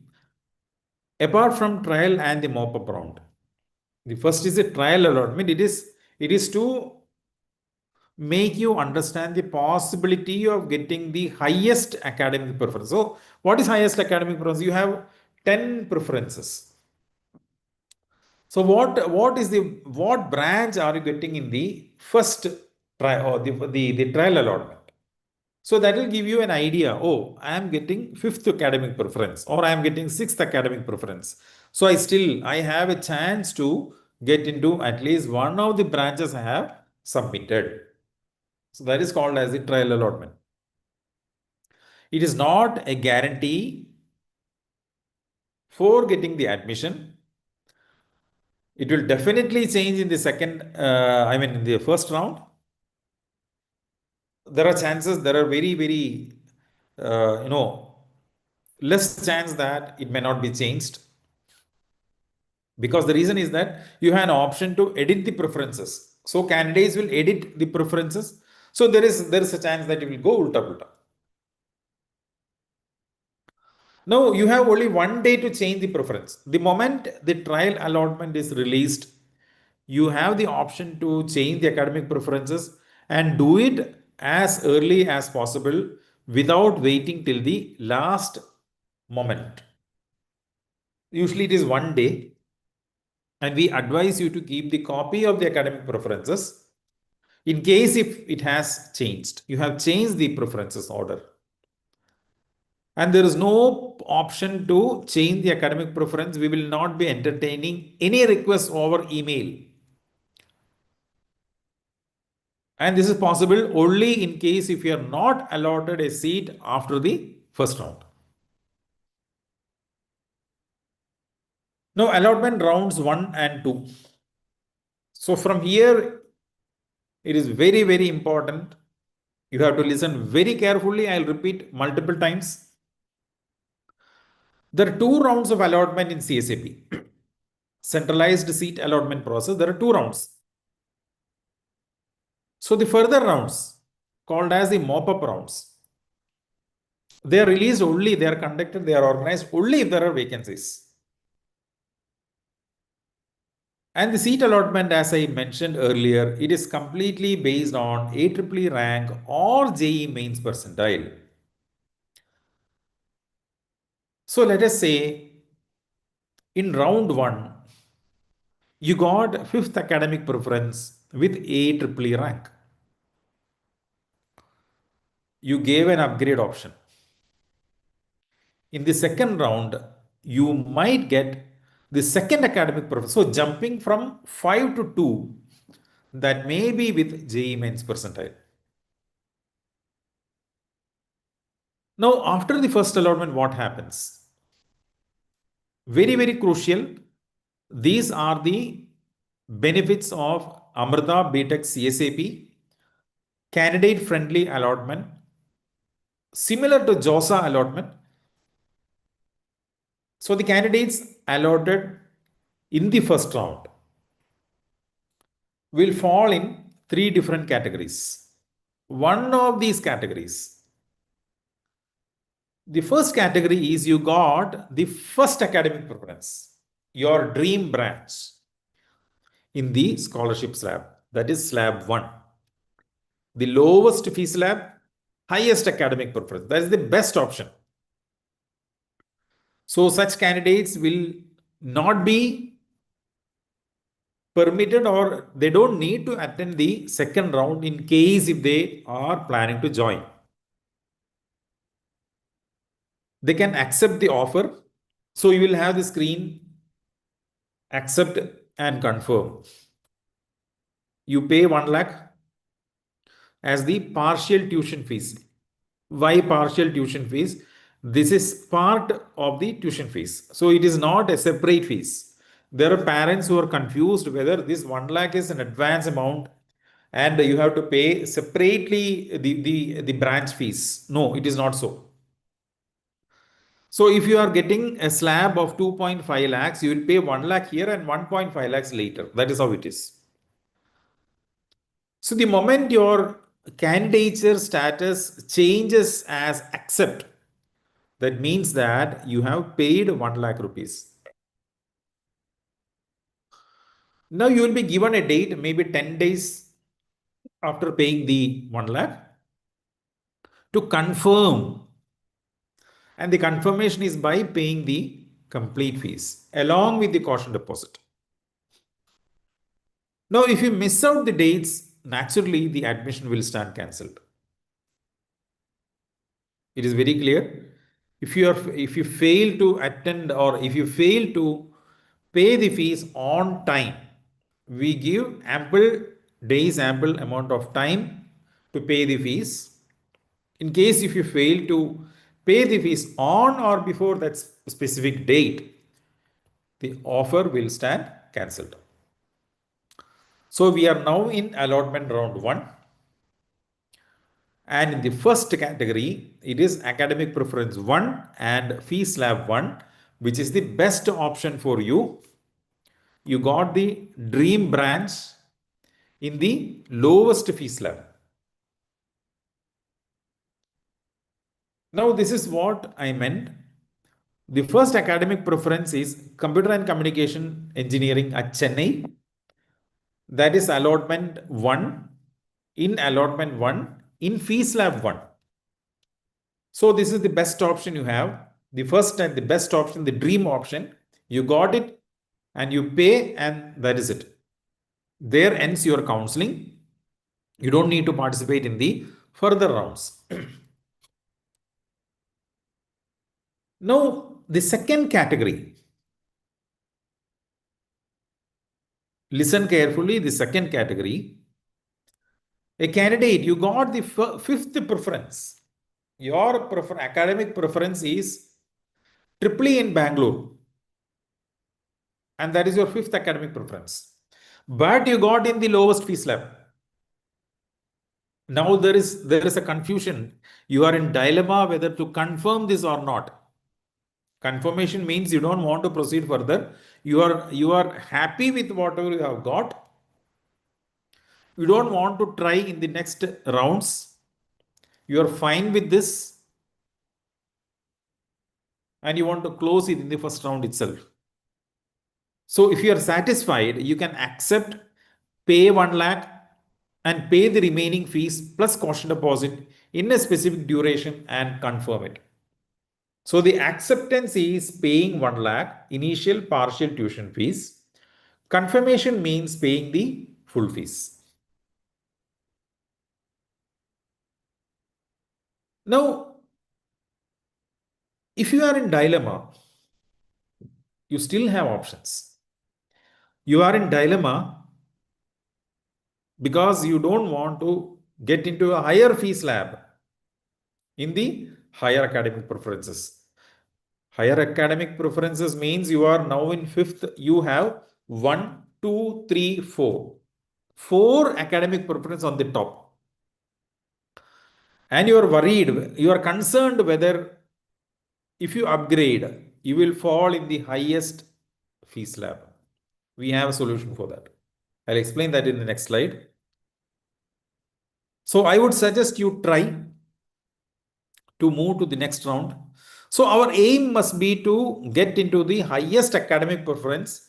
apart from trial and the Mop Up Round. The first is a trial allotment. It is to make you understand the possibility of getting the highest academic preference. So, what is highest academic preference? You have 10 preferences. So, what branch are you getting in the first trial or the trial allotment? So that will give you an idea. Oh, I am getting 5th academic preference, or I am getting 6th academic preference. So I have a chance to get into at least one of the branches I have submitted. So that is called as the trial allotment. It is not a guarantee for getting the admission. It will definitely change in the in the first round. There are chances, there are very, very, less chance that it may not be changed. Because the reason is that you have an option to edit the preferences. So candidates will edit the preferences. So there is a chance that it will go ulta. Now you have only 1 day to change the preference. The moment the trial allotment is released, you have the option to change the academic preferences and do it as early as possible without waiting till the last moment. Usually it is 1 day, and we advise you to keep the copy of the academic preferences In case if it has changed, you have changed the preferences order. And there is no option to change the academic preference. We will not be entertaining any requests over email. And this is possible only in case if you are not allotted a seat after the first round. Now, allotment rounds 1 and 2. So from here, it is very, very important. You have to listen very carefully. I'll repeat multiple times. There are 2 rounds of allotment in CSAP. Centralized seat allotment process, there are 2 rounds. So the further rounds, called as the Mop Up Rounds, they are released only, they are conducted, they are organized only if there are vacancies. And the seat allotment, as I mentioned earlier, it is completely based on AEEE rank or JEE mains percentile. So let us say in round 1, you got 5th academic preference with AEEE rank. You gave an upgrade option. In the second round, you might get the 2nd academic preference. So jumping from 5 to 2, that may be with JEE mains percentile. Now, after the first allotment, what happens? Very, very crucial. These are the benefits of Amrita B.Tech CSAP, candidate-friendly allotment, similar to JOSA allotment. So the candidates allotted in the first round will fall in 3 different categories. One of these categories, the first category is you got the first academic preference, your dream branch in the scholarship slab, that is slab 1. The lowest fee slab, highest academic preference, that is the best option. So such candidates will not be permitted or they don't need to attend the second round in case if they are planning to join. They can accept the offer. So you will have the screen, accept and confirm. You pay 1 lakh as the partial tuition fees. Why partial tuition fees? This is part of the tuition fees. So it is not a separate fees. There are parents who are confused whether this 1 lakh is an advance amount and you have to pay separately the branch fees. No, it is not so. So if you are getting a slab of 2.5 lakhs, you will pay 1 lakh here and 1.5 lakhs later. That is how it is. So the moment your candidature status changes as accept, that means that you have paid 1 lakh rupees. Now you will be given a date, maybe 10 days after paying the 1 lakh to confirm. And the confirmation is by paying the complete fees along with the caution deposit. Now, if you miss out the dates, naturally the admission will stand cancelled. It is very clear. If you fail to attend or if you fail to pay the fees on time, we give ample days, ample amount of time to pay the fees. In case if you fail to pay the fees on or before that specific date, the offer will stand cancelled. So we are now in allotment round 1. And in the first category, it is academic preference 1 and fee slab 1, which is the best option for you. You got the dream branch in the lowest fee slab. Now, this is what I meant. The first academic preference is Computer and Communication Engineering at Chennai. That is allotment 1 in allotment 1 in fee slab 1. So this is the best option you have. The first and the best option, the dream option. You got it and you pay and that is it. There ends your counseling. You don't need to participate in the further rounds. Now, the second category. Listen carefully, the second category. A candidate, you got the fifth preference. Your academic preference is triply in Bangalore. And that is your fifth academic preference. But you got in the lowest fee slab. Now there is a confusion. You are in dilemma whether to confirm this or not. Confirmation means you don't want to proceed further. You are happy with whatever you have got. You don't want to try in the next rounds. You are fine with this. And you want to close it in the first round itself. So if you are satisfied, you can accept, pay 1 lakh and pay the remaining fees plus caution deposit in a specific duration and confirm it. So the acceptance is paying 1 lakh, initial partial tuition fees. Confirmation means paying the full fees. Now, if you are in dilemma, you still have options. You are in dilemma because you don't want to get into a higher fee slab in the higher academic preferences. Higher academic preferences means you are now in fifth. You have 1, 2, 3, 4. 4 academic preference on the top. And you are worried, you are concerned whether if you upgrade, you will fall in the highest fee slab. We have a solution for that. I'll explain that in the next slide. So I would suggest you try to move to the next round. So our aim must be to get into the highest academic preference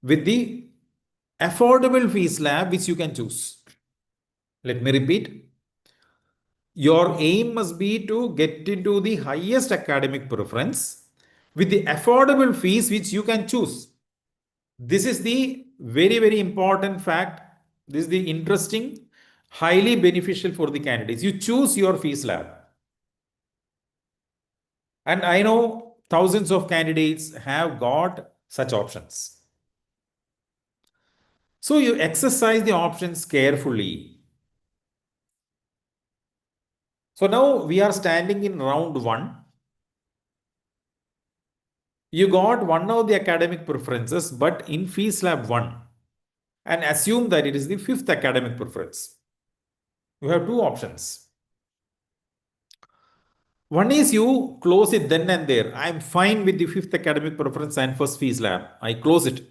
with the affordable fee slab which you can choose. Let me repeat. Your aim must be to get into the highest academic preference with the affordable fees which you can choose. This is the very, very important fact. This is the interesting, highly beneficial for the candidates. You choose your fee slab. And I know thousands of candidates have got such options. So you exercise the options carefully. So now we are standing in round 1. You got one of the academic preferences, but in fee slab 1. And assume that it is the fifth academic preference. You have 2 options. One is you close it then and there. I am fine with the fifth academic preference and first fee slab. I close it.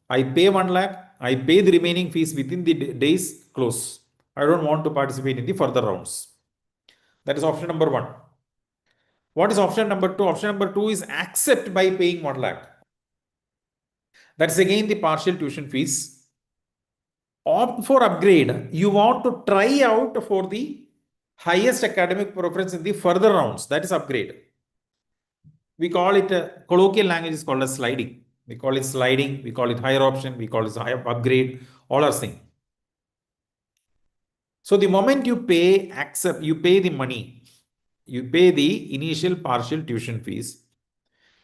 I pay 1 lakh. I pay the remaining fees within the days, close. I don't want to participate in the further rounds. That is option number 1. What is option number 2? Option number 2 is accept by paying 1 lakh. That's again the partial tuition fees. Opt for upgrade. You want to try out for the highest academic preference in the further rounds. That is upgrade. We call it, colloquial language is called as sliding. We call it sliding. We call it higher option. We call it higher upgrade. All are same. So the moment you pay, accept, you pay the money. You pay the initial partial tuition fees.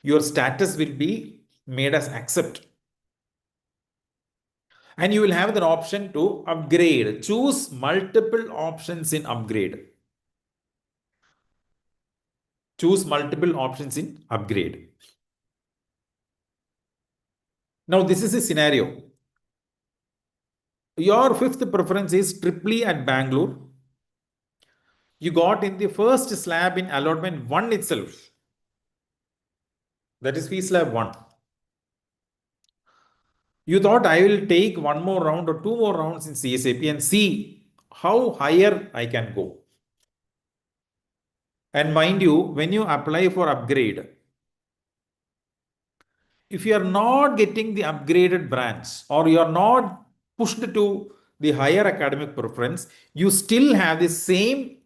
Your status will be made as accept. And you will have the option to upgrade. Choose multiple options in upgrade. Choose multiple options in upgrade. Now this is a scenario. Your fifth preference is triply at Bangalore. You got in the first slab in allotment 1 itself. That is fee slab 1. You thought I will take 1 more round or 2 more rounds in CSAP and see how higher I can go. And mind you, when you apply for upgrade, if you are not getting the upgraded branch or you are not pushed to the higher academic preference, you still have the same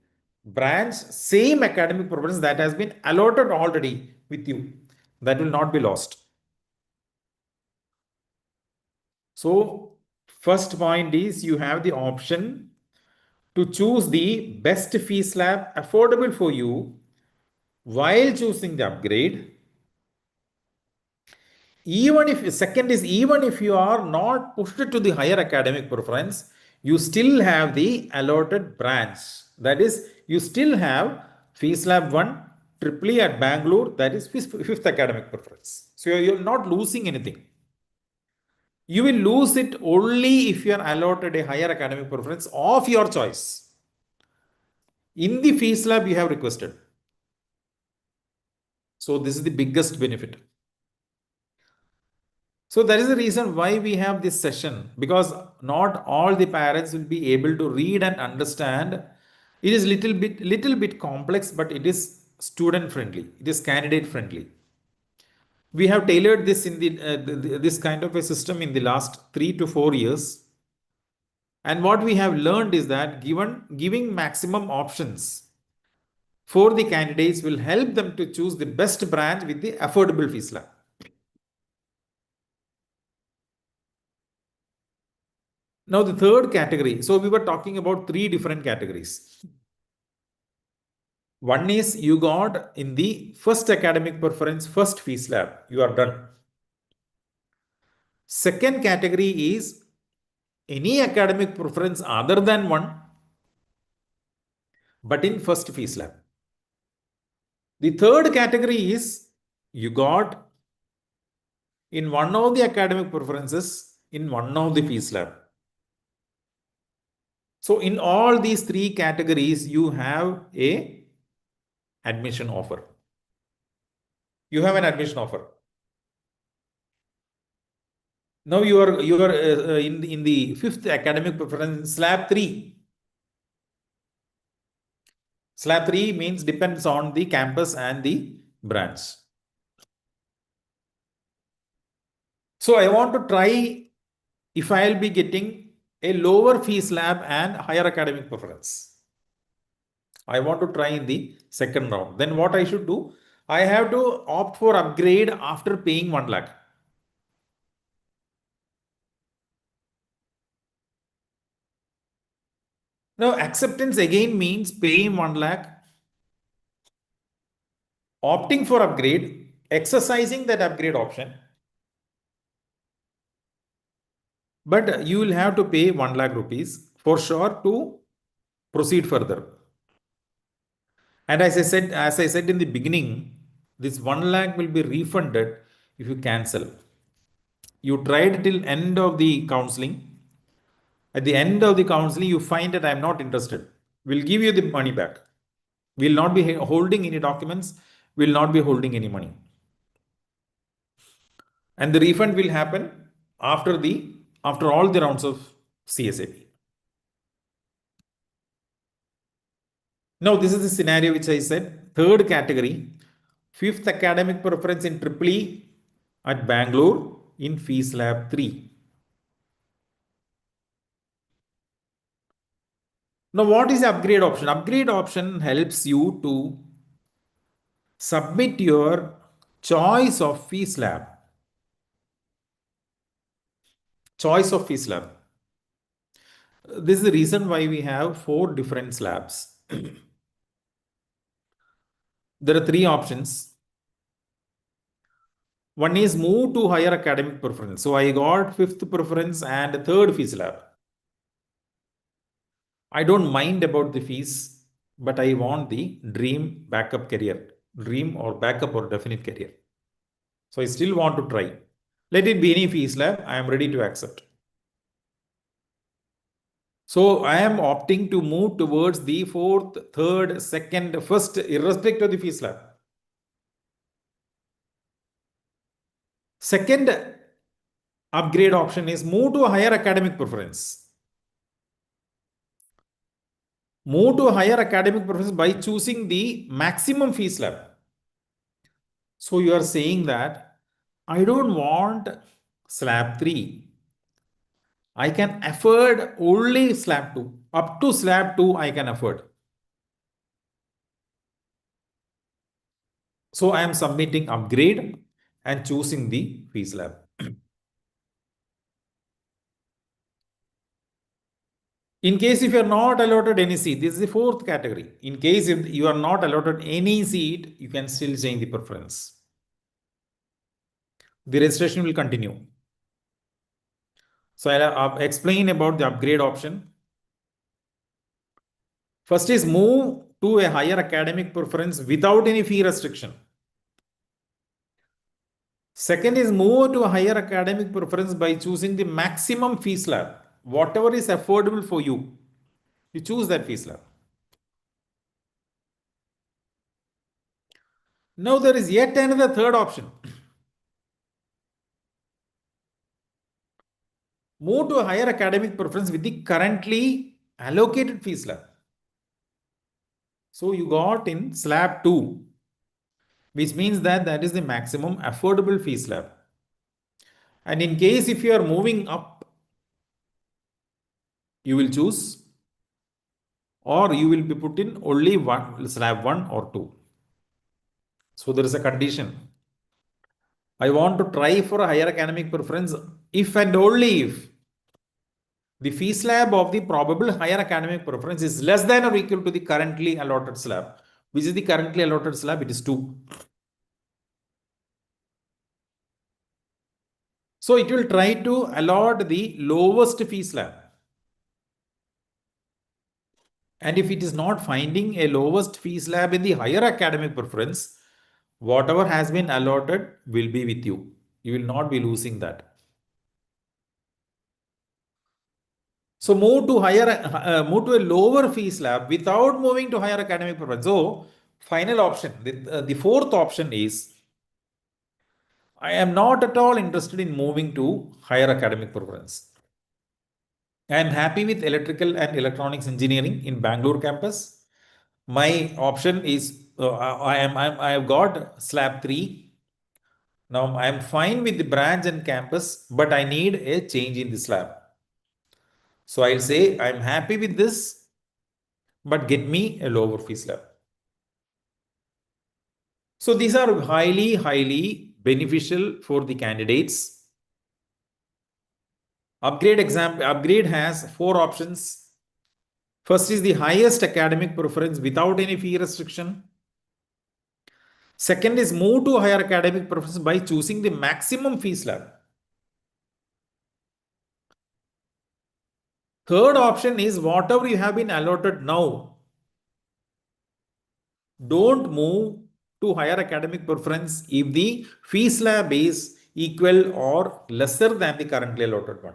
branch, same academic preference that has been allotted already with you. That will not be lost. So first point is you have the option to choose the best fee slab affordable for you while choosing the upgrade. Even if you are not pushed to the higher academic preference, you still have the allotted branch. That is, you still have fee slab 1 triple E at Bangalore, that is fifth academic preference. So you're not losing anything. You will lose it only if you are allotted a higher academic preference of your choice in the fee slab you have requested. So this is the biggest benefit. So that is the reason why we have this session, because not all the parents will be able to read and understand. It is little bit complex, but it is student friendly. It is candidate friendly. We have tailored this in this kind of a system in the last 3 to 4 years. And what we have learned is that giving maximum options for the candidates will help them to choose the best branch with the affordable fee slab. Now the third category. So we were talking about 3 different categories. One is you got in the first academic preference, first fee slab, you are done. Second category is any academic preference other than 1, but in first fee slab. The third category is you got in one of the academic preferences in one of the fee slab. So in all these 3 categories, you have a admission offer. You have an admission offer. Now you are in the fifth academic preference, slab 3. Slab 3 means depends on the campus and the branch. So I want to try if I will be getting a lower fee slab and higher academic preference. I want to try in the second round. Then what I should do? I have to opt for upgrade after paying 1 lakh. Now acceptance again means paying 1 lakh, opting for upgrade, exercising that upgrade option. But you will have to pay 1 lakh rupees for sure to proceed further. And as I said in the beginning, this 1 lakh will be refunded if you cancel. You tried till end of the counseling. At the end of the counseling, you find that I am not interested. We'll give you the money back. We'll not be holding any documents. We'll not be holding any money. And the refund will happen after all the rounds of CSAP. Now, this is the scenario which I said. Third category, fifth academic preference in triple E at Bangalore in fee slab 3. Now, what is the upgrade option? Upgrade option helps you to submit your choice of fee slab. Choice of fee slab. This is the reason why we have 4 different slabs. There are 3 options. One is move to higher academic preference. So I got 5th preference and 3rd fee slab. I don't mind about the fees, but I want the dream backup career. Dream or backup or definite career. So I still want to try. Let it be any fee slab. I am ready to accept. So I am opting to move towards the 4th, 3rd, 2nd, 1st, irrespective of the fee slab. Second upgrade option is move to a higher academic preference. Move to a higher academic preference by choosing the maximum fee slab. So you are saying that I don't want slab 3. I can afford only slab 2. Up to slab 2 I can afford. So I am submitting upgrade and choosing the fee slab. In case if you are not allotted any seat, this is the fourth category. In case if you are not allotted any seat, you can still change the preference. The registration will continue. So I'll explain about the upgrade option. First is move to a higher academic preference without any fee restriction. Second is move to a higher academic preference by choosing the maximum fee slab. Whatever is affordable for you, you choose that fee slab. Now there is yet another third option. Move to a higher academic preference with the currently allocated fee slab. So you got in slab 2, which means that that is the maximum affordable fee slab. And in case if you are moving up, you will choose, or you will be put in only one slab 1 or 2. So there is a condition. I want to try for a higher academic preference if and only if the fee slab of the probable higher academic preference is less than or equal to the currently allotted slab. Which is the currently allotted slab? It is 2. So it will try to allot the lowest fee slab. And if it is not finding a lowest fee slab in the higher academic preference, whatever has been allotted will be with you. You will not be losing that. So move to a lower fee slab without moving to higher academic preference. So final option, the fourth option is, I am not at all interested in moving to higher academic preference. I am happy with electrical and electronics engineering in Bangalore campus. My option is I have got slab 3. Now I am fine with the branch and campus, but I need a change in the slab. So I'll say I'm happy with this, but get me a lower fee slab. So these are highly beneficial for the candidates. Upgrade has 4 options. First is the highest academic preference without any fee restriction. Second is move to higher academic preference by choosing the maximum fee slab. Third option is whatever you have been allotted now, don't move to higher academic preference if the fee slab is equal or lesser than the currently allotted one.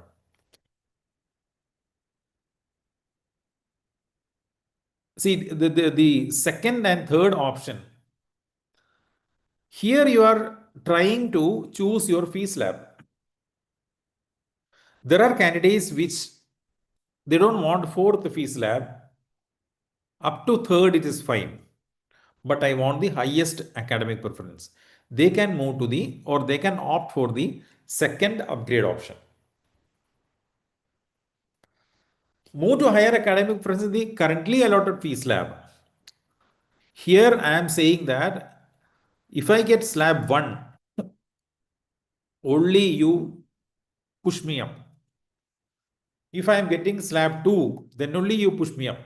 See, the second and third option, here you are trying to choose your fee slab. There are candidates which they don't want 4th fee slab. Up to 3rd it is fine. But I want the highest academic preference. They can move to they can opt for the second upgrade option. Move to higher academic preference, the currently allotted fee slab. Here I am saying that if I get slab 1, only you push me up. If I am getting slab 2, then only you push me up.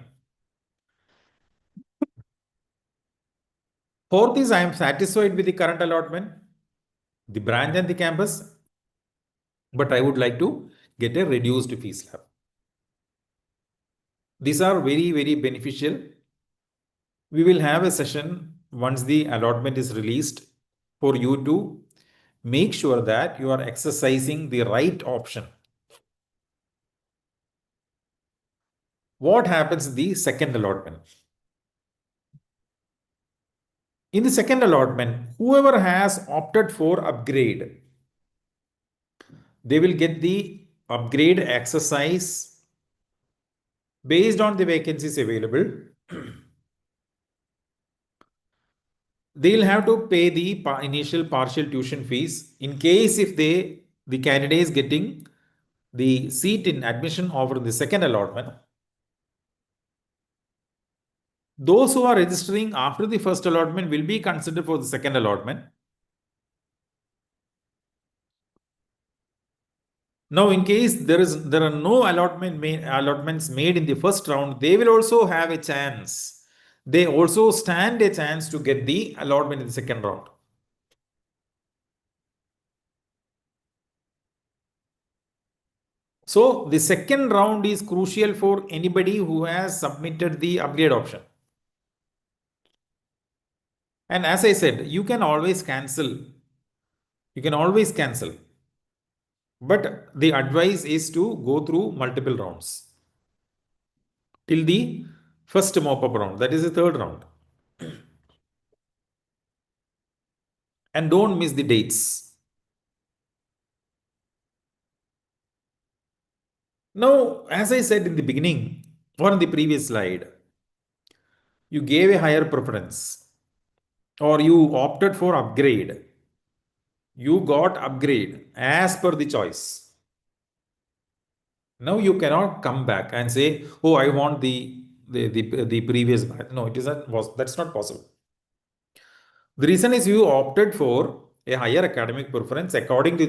Fourth is I am satisfied with the current allotment, the branch and the campus, but I would like to get a reduced fee slab. These are very beneficial. We will have a session once the allotment is released for you to make sure that you are exercising the right option. What happens in the second allotment? In the second allotment, whoever has opted for upgrade, they will get the upgrade exercise based on the vacancies available. They'll have to pay the initial partial tuition fees in case if the candidate is getting the seat in admission offer in the second allotment. Those who are registering after the first allotment will be considered for the second allotment. Now, in case there are no allotments made in the first round, they will also have a chance. They also stand a chance to get the allotment in the second round. So the second round is crucial for anybody who has submitted the upgrade option. And as I said, you can always cancel. You can always cancel. But the advice is to go through multiple rounds till the first mop-up round, that is the third round. And don't miss the dates. Now, as I said in the beginning or in the previous slide, you gave a higher preference or you opted for upgrade. You got upgrade as per the choice. Now you cannot come back and say, oh, I want the previous batch. No, that's not possible. The reason is you opted for a higher academic preference according to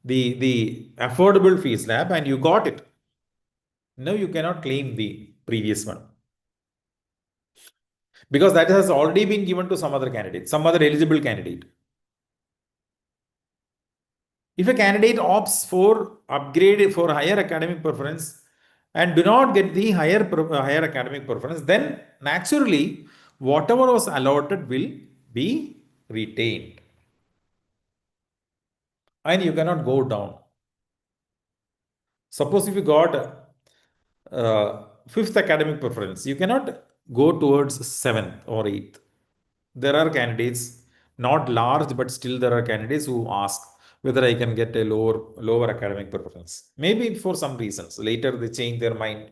the affordable fee slab, and you got it. Now you cannot claim the previous one because that has already been given to some other candidate, some other eligible candidate. If a candidate opts for upgrade for higher academic preference and do not get the higher academic preference, then naturally whatever was allotted will be retained. And you cannot go down. Suppose if you got fifth academic preference, you cannot go towards seventh or eighth. There are candidates, not large, but still there are candidates who ask whether I can get a lower academic preference. Maybe for some reasons. Later they change their mind.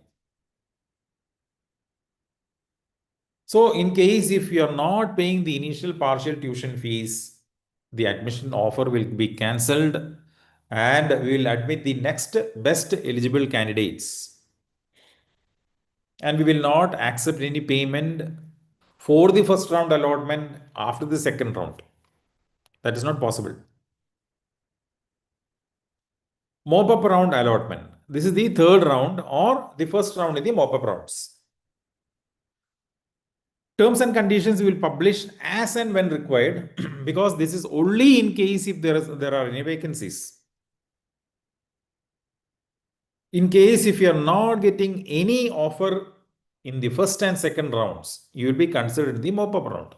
So in case if you are not paying the initial partial tuition fees, the admission offer will be cancelled and we will admit the next best eligible candidates. And we will not accept any payment for the first round allotment after the second round. That is not possible. Mop Up Round allotment. This is the third round or the first round in the Mop Up Rounds. Terms and conditions we will publish as and when required because this is only in case if there are any vacancies. In case if you are not getting any offer in the first and second rounds, you will be considered in the Mop Up Round.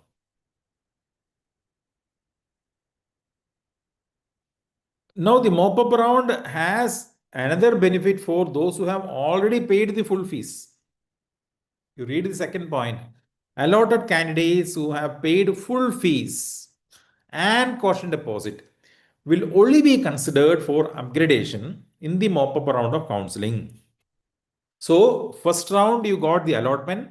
Now the Mop Up Round has another benefit for those who have already paid the full fees. You read the second point. Allotted candidates who have paid full fees and caution deposit will only be considered for upgradation in the Mop-Up Round of counseling. So, first round you got the allotment,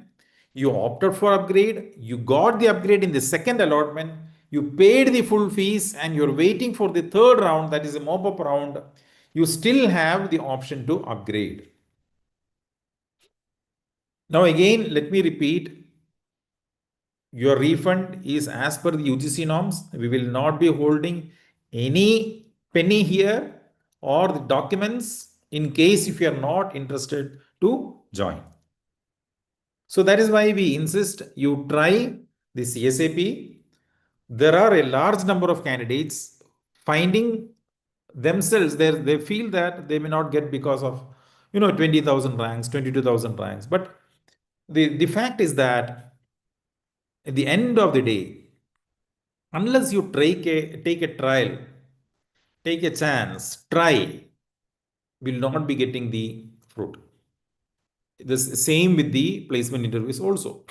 you opted for upgrade, you got the upgrade in the second allotment, you paid the full fees and you're waiting for the third round, that is a Mop-Up Round, you still have the option to upgrade. Now again, let me repeat. Your refund is as per the UGC norms. We will not be holding any penny here or the documents in case if you are not interested to join. So that is why we insist you try the CSAP. There are a large number of candidates finding themselves there. They feel that they may not get because of 20,000 ranks, 22,000 ranks. But the fact is that at the end of the day, unless you take a trial, take a chance, try, will not be getting the fruit. The same with the placement interviews also.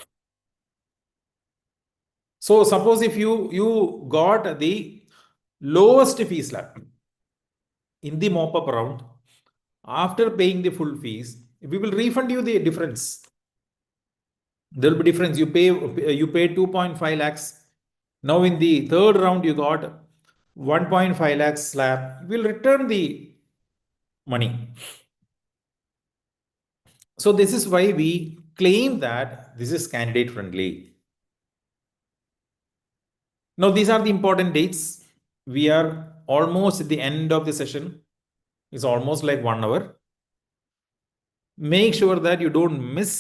So suppose if you got the lowest fee slab in the Mop-Up Round, after paying the full fees, we will refund you the difference. There will be difference. You pay 2.5 lakhs. Now in the third round you got 1.5 lakhs slab. We'll return the money. So this is why we claim that this is candidate friendly. Now these are the important dates. We are almost at the end of the session. It's almost like 1 hour. Make sure that you don't miss.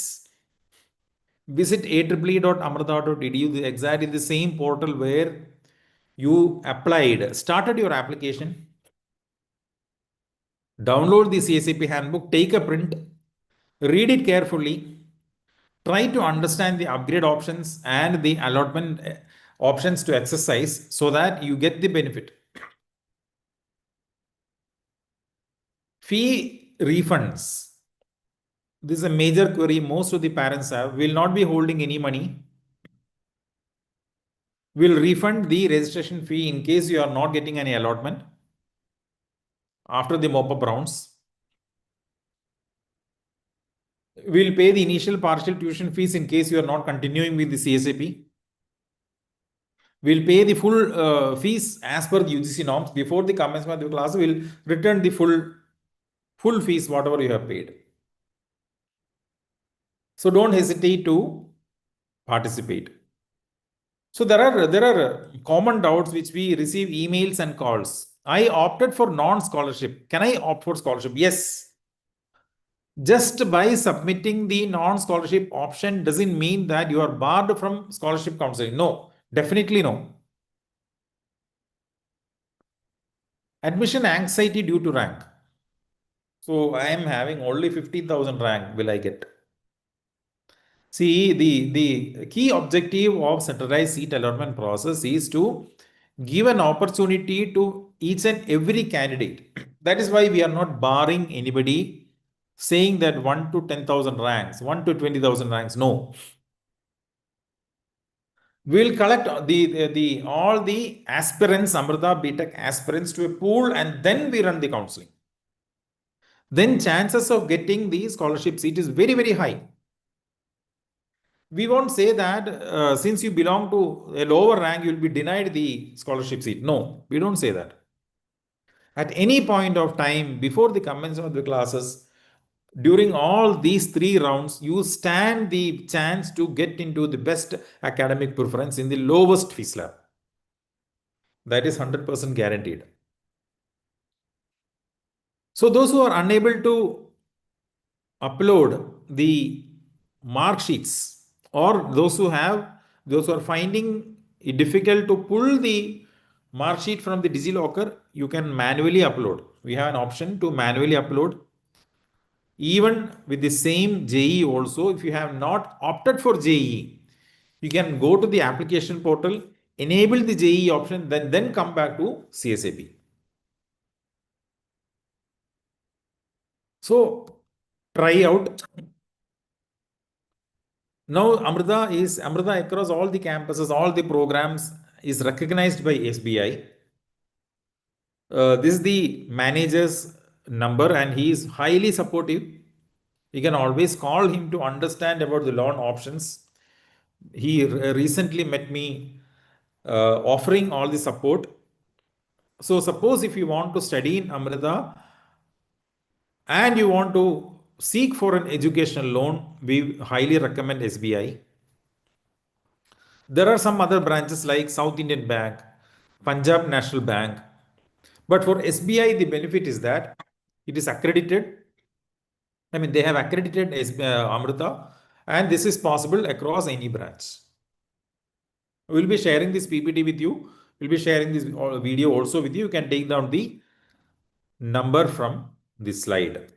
Visit AAA.amrita.edu, exactly the same portal where you started your application. Download the CSAP handbook, take a print, read it carefully, try to understand the upgrade options and the allotment options to exercise so that you get the benefit. Fee refunds. This is a major query most of the parents have. Will not be holding any money. Will refund the registration fee in case you are not getting any allotment after the Mop Up Rounds. Will pay the initial partial tuition fees in case you are not continuing with the CSAP. Will pay the full fees as per the UGC norms before the commencement of the class. Will return the full fees whatever you have paid. So don't hesitate to participate. So there are common doubts which we receive emails and calls. I opted for non-scholarship. Can I opt for scholarship? Yes. Just by submitting the non-scholarship option doesn't mean that you are barred from scholarship counseling. No, definitely no. Admission anxiety due to rank. So I am having only 50,000 rank. Will I get? See, the key objective of centralized seat allotment process is to give an opportunity to each and every candidate. That is why we are not barring anybody saying that 1 to 10,000 ranks, 1 to 20,000 ranks. No. We will collect all the aspirants, Amrita B.Tech aspirants to a pool, and then we run the counseling. Then chances of getting the scholarship seat is very, very high. We won't say that since you belong to a lower rank, you will be denied the scholarship seat. No, we don't say that. At any point of time before the commencement of the classes, during all these 3 rounds, you stand the chance to get into the best academic preference in the lowest fee slab. That is 100% guaranteed. So those who are unable to upload the mark sheets, or those who are finding it difficult to pull the mark sheet from the DigiLocker, you can manually upload. We have an option to manually upload. Even with the same JE also, if you have not opted for JE, you can go to the application portal, enable the JE option, then come back to CSAP. So try out. Now Amrita across all the campuses, all the programs is recognized by SBI. This is the manager's number and he is highly supportive. You can always call him to understand about the loan options. He recently met me offering all the support. So suppose if you want to study in Amrita and you want to seek for an educational loan, we highly recommend SBI. There are some other branches like South Indian Bank, Punjab National Bank. But for SBI, the benefit is that it is accredited. I mean, they have accredited Amrita, and this is possible across any branch. We'll be sharing this PPT with you. We'll be sharing this video also with you. You can take down the number from this slide.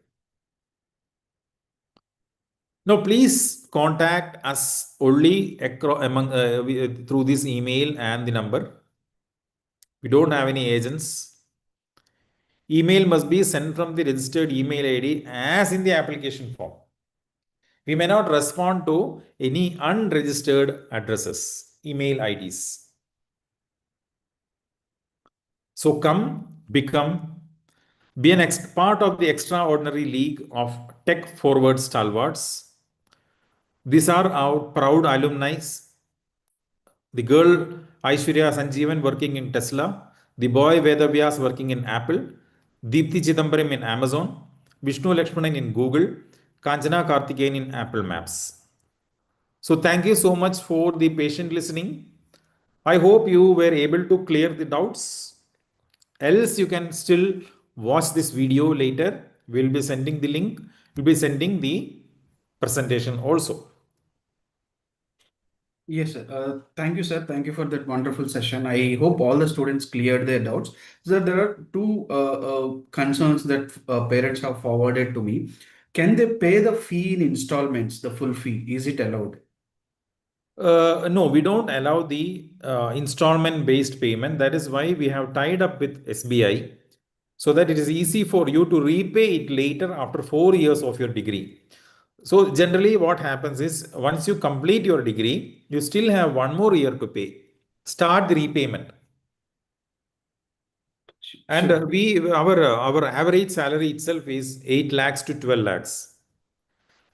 Now, please contact us only through this email and the number. We don't have any agents. Email must be sent from the registered email ID as in the application form. We may not respond to any unregistered addresses, email IDs. So be an part of the extraordinary league of tech-forward stalwarts. These are our proud alumni. The girl Aishwarya Sanjeevan working in Tesla, the boy Vedavyas working in Apple, Deepthi Chidambaram in Amazon, Vishnu Lakshmanan in Google, Kanchana Karthikeyan in Apple Maps. So thank you so much for the patient listening. I hope you were able to clear the doubts. Else you can still watch this video later. We'll be sending the link. We'll be sending the presentation also. Yes, sir. Thank you, sir. Thank you for that wonderful session. I hope all the students cleared their doubts. Sir, there are two concerns that parents have forwarded to me. Can they pay the fee in installments, the full fee? Is it allowed? No, we don't allow the installment based payment. That is why we have tied up with SBI so that it is easy for you to repay it later after 4 years of your degree. So generally what happens is once you complete your degree, you still have 1 more year to pay. Start the repayment. And our average salary itself is 8 lakhs to 12 lakhs.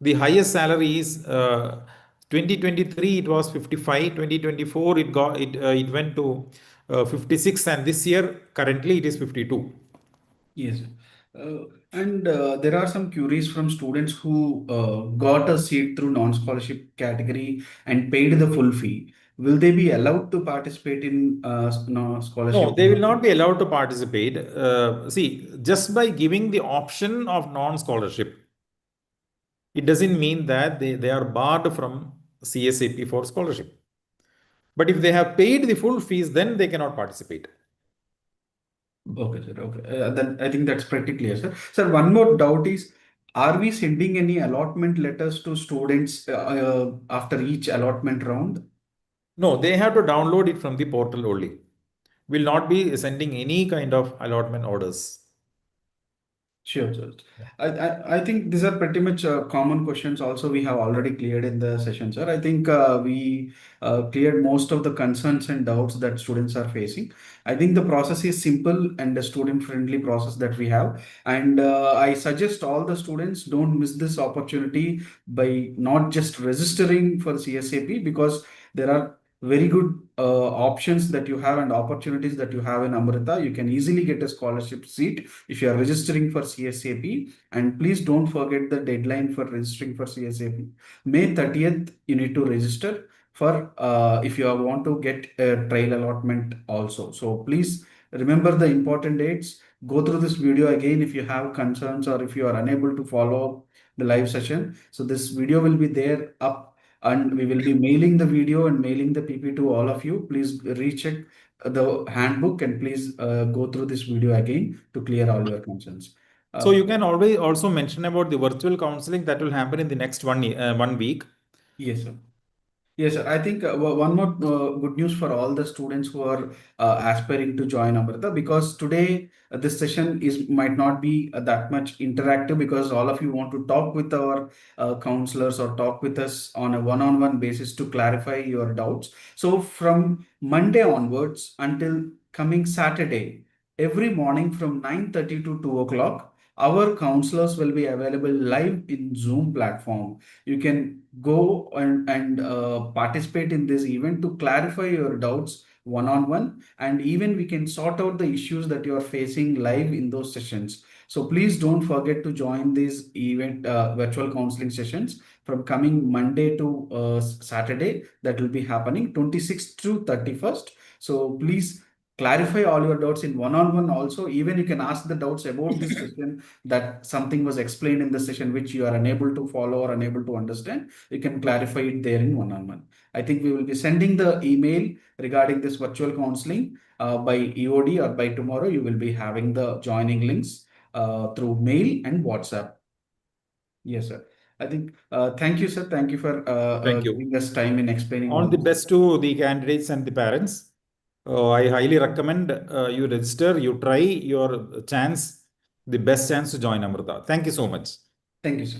The highest salary is 2023 it was 55, 2024 it went to 56, and this year currently it is 52. Yes. And there are some queries from students who got a seat through non-scholarship category and paid the full fee. Will they be allowed to participate in scholarship? No, they will not be allowed to participate. See, just by giving the option of non-scholarship, it doesn't mean that they are barred from CSAP for scholarship. But if they have paid the full fees, then they cannot participate. Okay, sir. Okay. Then I think that's pretty clear, sir. Sir, one more doubt is, are we sending any allotment letters to students after each allotment round? No, they have to download it from the portal only. Will not be sending any kind of allotment orders. Sure, sir. I think these are pretty much common questions also we have already cleared in the session, sir. I think we cleared most of the concerns and doubts that students are facing. I think the process is simple and a student-friendly process that we have. And I suggest all the students don't miss this opportunity by not just registering for CSAP, because there are very good options that you have and opportunities that you have in Amrita. You can easily get a scholarship seat if you are registering for CSAP. And please don't forget the deadline for registering for CSAP. May 30th, you need to register for if you want to get a trial allotment also. So please remember the important dates. Go through this video again if you have concerns or if you are unable to follow the live session. So this video will be there up, and we will be mailing the video and mailing the PP to all of you. Please recheck the handbook and please go through this video again to clear all your concerns. So you can always also mention about the virtual counseling that will happen in the next 1 week. Yes, sir. Yes, sir. I think one more good news for all the students who are aspiring to join Amrita, because today this session might not be that much interactive, because all of you want to talk with our counselors or talk with us on a one-on-one basis to clarify your doubts. So from Monday onwards until coming Saturday, every morning from 9:30 to 2 o'clock, our counselors will be available live in Zoom platform. You can go and participate in this event to clarify your doubts one-on-one, and even we can sort out the issues that you are facing live in those sessions. So please don't forget to join these event virtual counseling sessions from coming Monday to Saturday. That will be happening 26th to 31st. So please clarify all your doubts in one-on-one also. Even you can ask the doubts about this session, that something was explained in the session which you are unable to follow or unable to understand. You can clarify it there in one-on-one. I think we will be sending the email regarding this virtual counseling by EOD, or by tomorrow you will be having the joining links through mail and WhatsApp. Yes, sir. I think, thank you, sir. Thank you for giving us time in explaining. All the best to the candidates and the parents. I highly recommend you register, you try your chance, the best chance to join Amrita. Thank you so much. Thank you, sir.